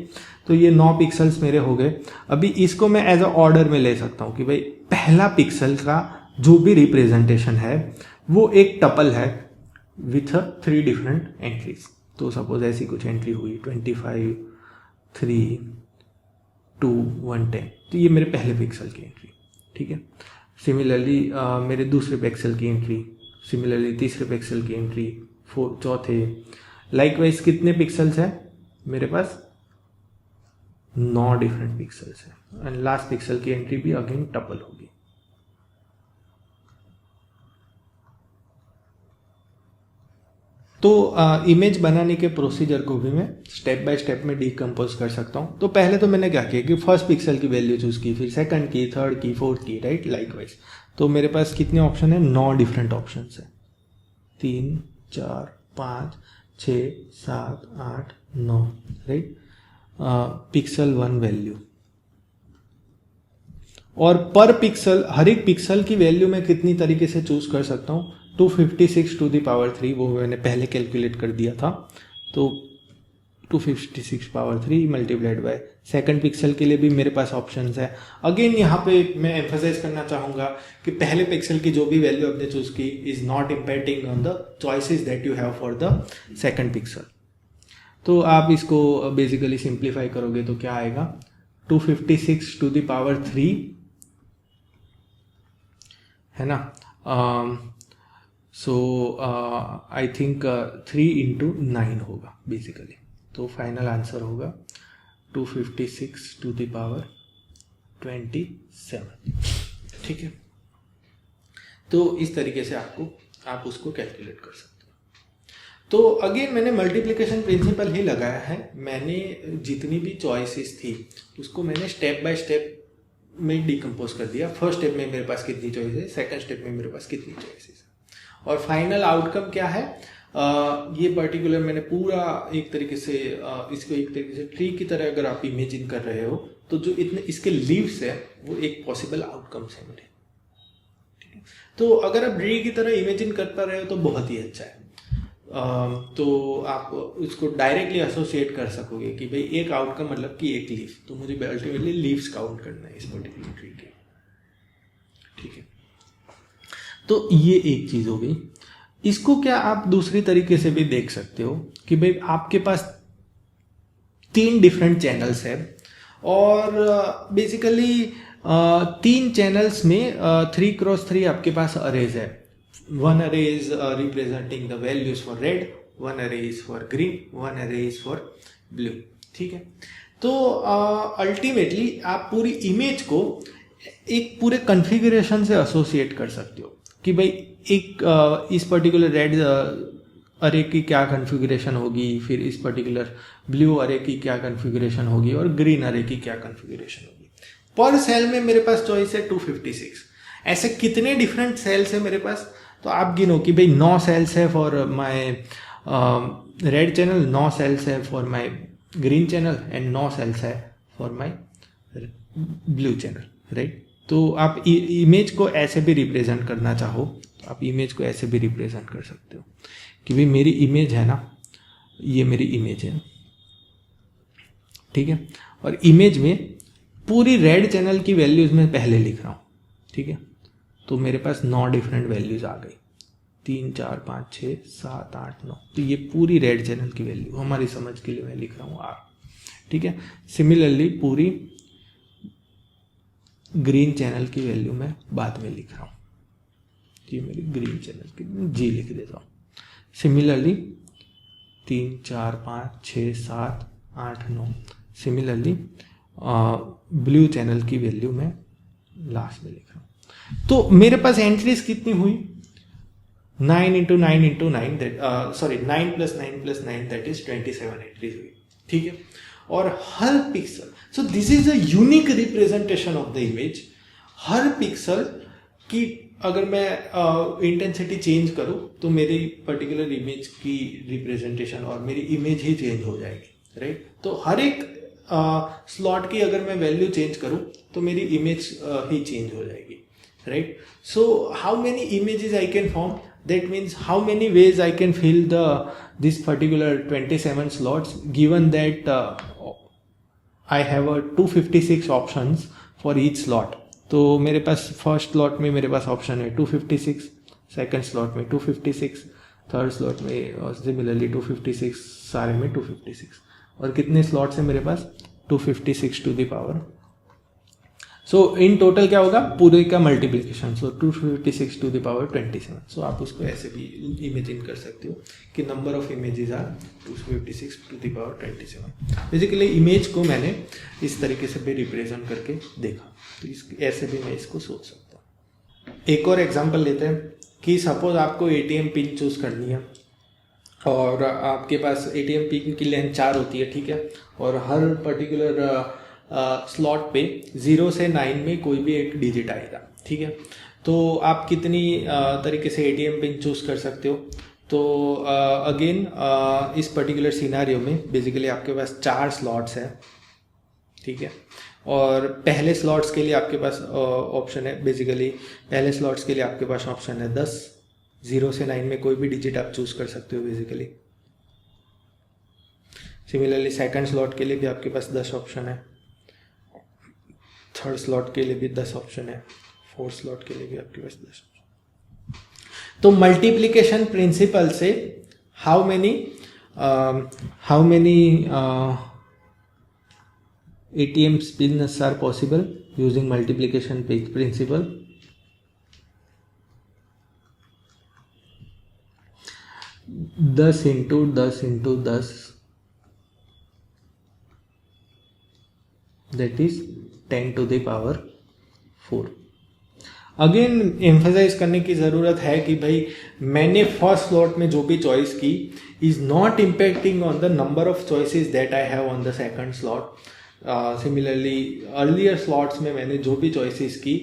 तो ये 9 पिक्सल्स मेरे हो गए। अभी इसको मैं एज अ ऑर्डर में ले सकता हूँ कि भाई पहला पिक्सल का जो भी रिप्रेजेंटेशन है वो एक टपल है विथ 3 डिफरेंट एंट्रीज। तो सपोज ऐसी कुछ एंट्री हुई 25 3 2 1 10, तो ये मेरे पहले पिक्सल की एंट्री, ठीक है। सिमिलरली मेरे दूसरे पिक्सल की एंट्री, सिमिलरली तीसरे पिक्सल की एंट्री, चौथे। लाइकवाइज कितने पिक्सल्स है मेरे पास, 9 डिफरेंट पिक्सल्स है एंड लास्ट पिक्सल की एंट्री भी अगेन टपल होगी। तो इमेज बनाने के प्रोसीजर को भी मैं स्टेप बाय स्टेप में डिकम्पोज कर सकता हूँ। तो पहले तो मैंने क्या किया कि फर्स्ट पिक्सल की वैल्यू चूज की, फिर सेकंड की, थर्ड की, फोर्थ की, राइट, लाइकवाइज। तो मेरे पास कितने ऑप्शन है, 9 डिफरेंट ऑप्शन है, 3 4 5 6 7 8 9, राइट। पिक्सल 1 वैल्यू और पर पिक्सल, हर एक पिक्सल की वैल्यू मैं कितनी तरीके से चूज कर सकता हूँ, 256 टू द पावर 3, वो मैंने पहले कैलकुलेट कर दिया था। तो 256 power 3 multiplied by second pixel के लिए भी मेरे पास ऑप्शंस है। अगेन यहाँ पे मैं एम्फसाइज करना चाहूँगा कि पहले पिक्सल की जो भी वैल्यू आपने चूज की is not impacting on the choices that you have for the second pixel. तो आप इसको बेसिकली सिंप्लीफाई करोगे तो क्या आएगा, 256 टू द पावर 3 है ना। सो आई थिंक 3 into 9 होगा बेसिकली। तो फाइनल आंसर होगा 256 टू द पावर 27, ठीक है। तो इस तरीके से आप उसको कैलकुलेट कर सकते हो। तो अगेन मैंने मल्टीप्लिकेशन प्रिंसिपल ही लगाया है। मैंने जितनी भी चॉइसेस थी उसको मैंने स्टेप बाय स्टेप में डिकम्पोज कर दिया। फर्स्ट स्टेप में मेरे पास कितनी चॉइस है, सेकंड स्टेप में मेरे पास कितनी चॉइसेस है, और फाइनल आउटकम क्या है। ये पर्टिकुलर मैंने पूरा एक तरीके से इसको एक तरीके से ट्री की तरह अगर आप इमेजिन कर रहे हो तो जो इतने इसके लीव्स है वो एक पॉसिबल आउटकम्स है मेरे, ठीक है। तो अगर आप ट्री की तरह इमेजिन कर पा रहे हो तो बहुत ही अच्छा है। तो आप उसको डायरेक्टली एसोसिएट कर सकोगे कि भाई एक आउटकम मतलब कि एक लीफ, तो मुझे अल्टीमेटली लीव्स काउंट करना है इस पर्टिकुलर ट्री के, ठीक है। तो ये एक चीज़ हो गई। इसको क्या आप दूसरी तरीके से भी देख सकते हो कि भाई आपके पास 3 डिफरेंट चैनल्स है और बेसिकली 3 चैनल्स में 3x3 आपके पास अरेज है। 1 array is representing the values for red, 1 array is for green, 1 array is for blue, ठीक है। तो अल्टीमेटली आप पूरी इमेज को एक पूरे कॉन्फ़िगरेशन से एसोसिएट कर सकते हो कि भाई एक इस पर्टिकुलर रेड अरे की क्या कॉन्फ़िगरेशन होगी, फिर इस पर्टिकुलर ब्लू अरे की क्या कॉन्फ़िगरेशन होगी और ग्रीन अरे की क्या कॉन्फ़िगरेशन होगी। पर सेल में मेरे पास चॉइस है 256। ऐसे कितने डिफरेंट सेल्स है मेरे पास, तो आप गिनो कि भाई 9 सेल्स है for my red channel, 9 cells है for my green channel and 9 cells है for my blue channel, right. तो आप इमेज को ऐसे भी रिप्रेजेंट करना चाहो तो आप इमेज को ऐसे भी रिप्रेजेंट कर सकते हो कि भाई मेरी इमेज है ना, ये मेरी इमेज है, ठीक है। और इमेज में पूरी रेड चैनल की वैल्यूज मैं पहले लिख रहा हूँ, ठीक है। तो मेरे पास 9 डिफरेंट वैल्यूज आ गई, 3 4 5 6 7 8 9। तो ये पूरी रेड चैनल की वैल्यू हमारी समझ के लिए मैं लिख रहा हूँ R, ठीक है। सिमिलरली पूरी ग्रीन चैनल की वैल्यू मैं बाद में लिख रहा हूँ, ये मेरी ग्रीन चैनल की G लिख देता हूँ। सिमिलरली 3 4 5 6 7 8 9। सिमिलरली ब्लू चैनल की वैल्यू मैं लास्ट में लिख रहा हूँ। तो मेरे पास एंट्रीज कितनी हुई, 9 × 9 × 9 9 + 9 + 9 दैट इज 27 एंट्रीज हुई, ठीक है। और हर pixel, so this is a unique representation of the image. हर पिक्सल की अगर मैं इंटेंसिटी चेंज करूँ तो मेरी पर्टिकुलर इमेज की रिप्रेजेंटेशन और मेरी इमेज ही चेंज हो जाएगी, राइट। तो हर एक स्लॉट की अगर मैं वैल्यू चेंज करूँ तो मेरी इमेज ही चेंज हो जाएगी, right? So how many images I can form, that means how many ways I can fill this particular 27 slots, given that I have a 256 options for each slot. तो मेरे पास first slot में मेरे पास option है 256, second slot में 256, third slot में similarly 256, सारे में 256। और कितने स्लॉट्स हैं मेरे पास, 256 to the power. So in total क्या होगा, पूरे का multiplication, so 256 to the power 27। So आप उसको ऐसे भी इमेजिन कर सकते हो कि number of images are 256 to the power 27। Basically image को मैंने इस तरीके से भी रिप्रेजेंट करके देखा, तो ऐसे भी मैं इसको सोच सकता हूँ। एक और एग्जांपल लेते हैं कि सपोज आपको ATM पिन चूज करनी है और आपके पास ATM पिन की लेंथ 4 होती है, ठीक है। और हर पर्टिकुलर स्लॉट पे 0 से 9 में कोई भी एक डिजिट आएगा, ठीक है। तो आप कितनी तरीके से ATM पिन चूज कर सकते हो। तो अगेन इस पर्टिकुलर सिनारियो में बेसिकली आपके पास 4 स्लॉट्स हैं, ठीक है। और पहले स्लॉट्स के लिए आपके पास ऑप्शन है, बेसिकली पहले स्लॉट्स के लिए आपके पास ऑप्शन है 10, 0 से 9 में कोई भी डिजिट आप चूज कर सकते हो बेसिकली। सिमिलरली सेकंड स्लॉट के लिए भी आपके पास 10 ऑप्शन है, थर्ड स्लॉट के लिए भी 10 ऑप्शन है, फोर्थ स्लॉट के लिए भी आपके पास 10 ऑप्शन। तो मल्टीप्लिकेशन प्रिंसिपल से how many ATM pins are possible using multiplication principle? 10 into 10 into 10, that is 10 to the power 4। Again emphasize करने की ज़रूरत है कि भाई मैंने फर्स्ट स्लॉट में जो भी चॉइस की is not impacting on the number of choices that I have on the second slot. Similarly earlier slots में मैंने जो भी चॉइसेस की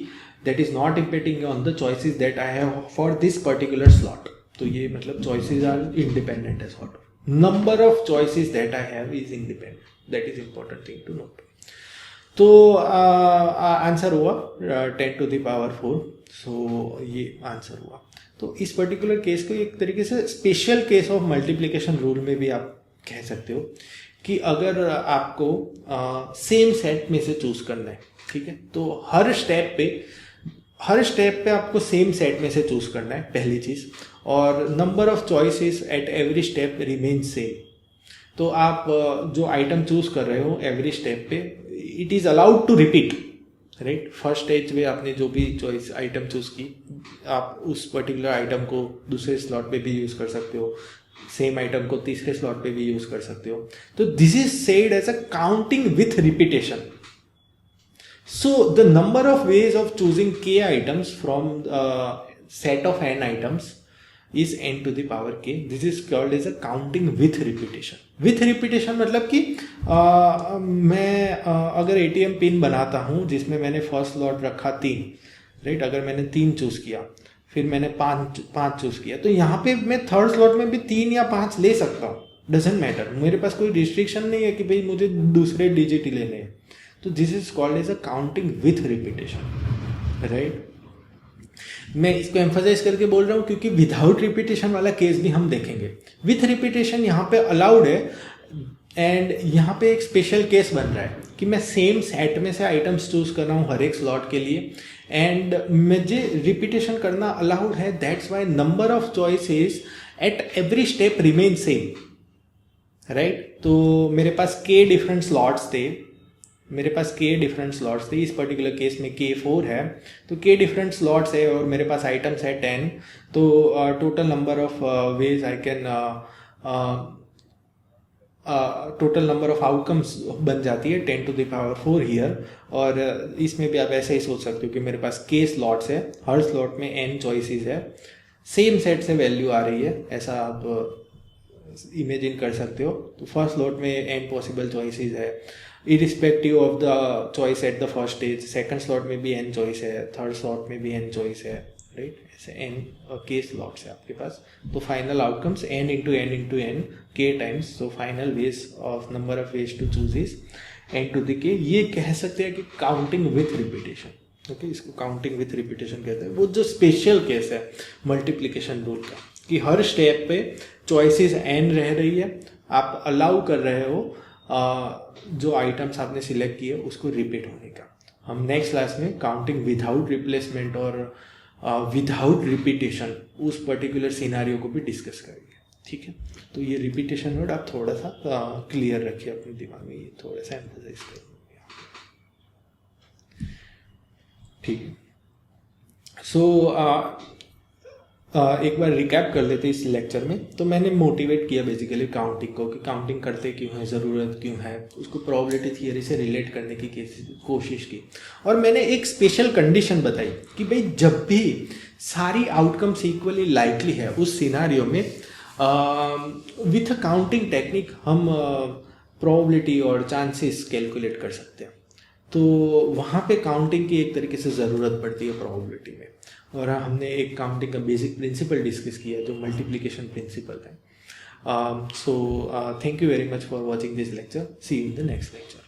that is not impacting on the choices that I have for this particular slot. तो ये मतलब choices are independent है, sort of number of choices that I have is independent, that is important thing to note. तो answer हुआ 10⁴। सो ये answer हुआ। तो इस पर्टिकुलर केस को एक तरीके से special case of multiplication rule में भी आप कह सकते हो कि अगर आपको सेम सेट में से चूज करना है, ठीक है, तो हर स्टेप पे आपको सेम सेट में से चूज करना है, पहली चीज। और number of choices at every step remain same. तो आप जो आइटम चूज कर रहे हो एवरी स्टेप पे, it is allowed to repeat, right. First stage में आपने जो भी चॉइस आइटम चूज की, आप उस पर्टिकुलर आइटम को दूसरे स्लॉट पे भी यूज कर सकते हो, सेम आइटम को तीसरे स्लॉट पे भी यूज कर सकते हो। तो this is said as a counting with repetition. So the number of ways of choosing k items from set of n items is n⁴k. This is called as a counting with repetition. With repetition मतलब कि मैं अगर ATM pin बनाता हूँ जिसमें मैंने first slot रखा 3, right. अगर मैंने 3 चूज किया, फिर मैंने 5 चूज किया, तो यहाँ पे मैं थर्ड स्लॉट में भी 3 या 5 ले सकता हूँ, डजेंट मैटर। मेरे पास कोई रिस्ट्रिक्शन नहीं है कि भाई मुझे दूसरे डिजिट ही लेने हैं। तो this is called as a counting with repetition, right. मैं इसको एम्फसाइज करके बोल रहा हूँ क्योंकि विदाउट रिपीटेशन वाला केस भी हम देखेंगे। विथ रिपीटेशन यहाँ पे अलाउड है, एंड यहाँ पे एक स्पेशल केस बन रहा है कि मैं सेम सेट में से आइटम्स चूज कर रहा हूँ हर एक स्लॉट के लिए, एंड मुझे रिपीटेशन करना अलाउड है। That's why number of choices at every step remain same, right. तो मेरे पास के डिफरेंट स्लॉट्स थे, इस पर्टिकुलर केस में K4 है, तो K डिफरेंट स्लॉट्स है और मेरे पास आइटम्स है 10। तो total number of ways I can, total number of outcomes बन जाती है 10⁴ हियर। और इसमें भी आप ऐसे ही सोच सकते हो कि मेरे पास K स्लॉट्स है, हर स्लॉट में n चॉइसेस है, सेम सेट से वैल्यू आ रही है, ऐसा आप इमेजिन कर सकते हो। तो फर्स्ट स्लॉट में n पॉसिबल चॉइसेस है, irrespective of the choice at the first stage. Second slot में भी n चॉइस है, थर्ड स्लॉट में भी n चॉइस है, राइट। ऐसे n k स्लॉट्स है आपके पास। तो final outcomes n × n k times. So final ways of number of ways to choose is n⁴k। ये कह सकते हैं कि काउंटिंग विथ रिपीटेशन, ओके, इसको काउंटिंग विथ रिपीटेशन कहते हैं। वो जो स्पेशल केस है मल्टीप्लिकेशन रूल का, कि हर स्टेप पे चॉइसेस n रह रही है, आप अलाउ कर रहे हो जो आइटम्स आपने सिलेक्ट किए उसको रिपीट होने का। हम नेक्स्ट क्लास में काउंटिंग विदाउट रिप्लेसमेंट और विदाउट रिपीटेशन उस पर्टिकुलर सिनारियो को भी डिस्कस करेंगे, ठीक है। तो ये रिपीटेशन वर्ड आप थोड़ा सा क्लियर रखिए अपने दिमाग में, ये थोड़ा सा एम्फसाइज करेंगे, ठीक है। सो एक बार रिकैप कर लेते इस लेक्चर में। तो मैंने मोटिवेट किया बेसिकली काउंटिंग को, कि काउंटिंग करते क्यों है, ज़रूरत क्यों है, उसको प्रोबेबिलिटी थियरी से रिलेट करने की कोशिश की। और मैंने एक स्पेशल कंडीशन बताई कि भाई जब भी सारी आउटकम्स इक्वली लाइकली है उस सिनारियो में विथ काउंटिंग टेक्निक हम प्रोबेबिलिटी और चांसेस कैलकुलेट कर सकते हैं। तो वहाँ पे काउंटिंग की एक तरीके से ज़रूरत पड़ती है प्रोबेबिलिटी में। और हमने एक काउंटिंग का बेसिक प्रिंसिपल डिस्कस किया जो मल्टीप्लिकेशन प्रिंसिपल है। So thank you very much for watching this lecture. See you in the next lecture.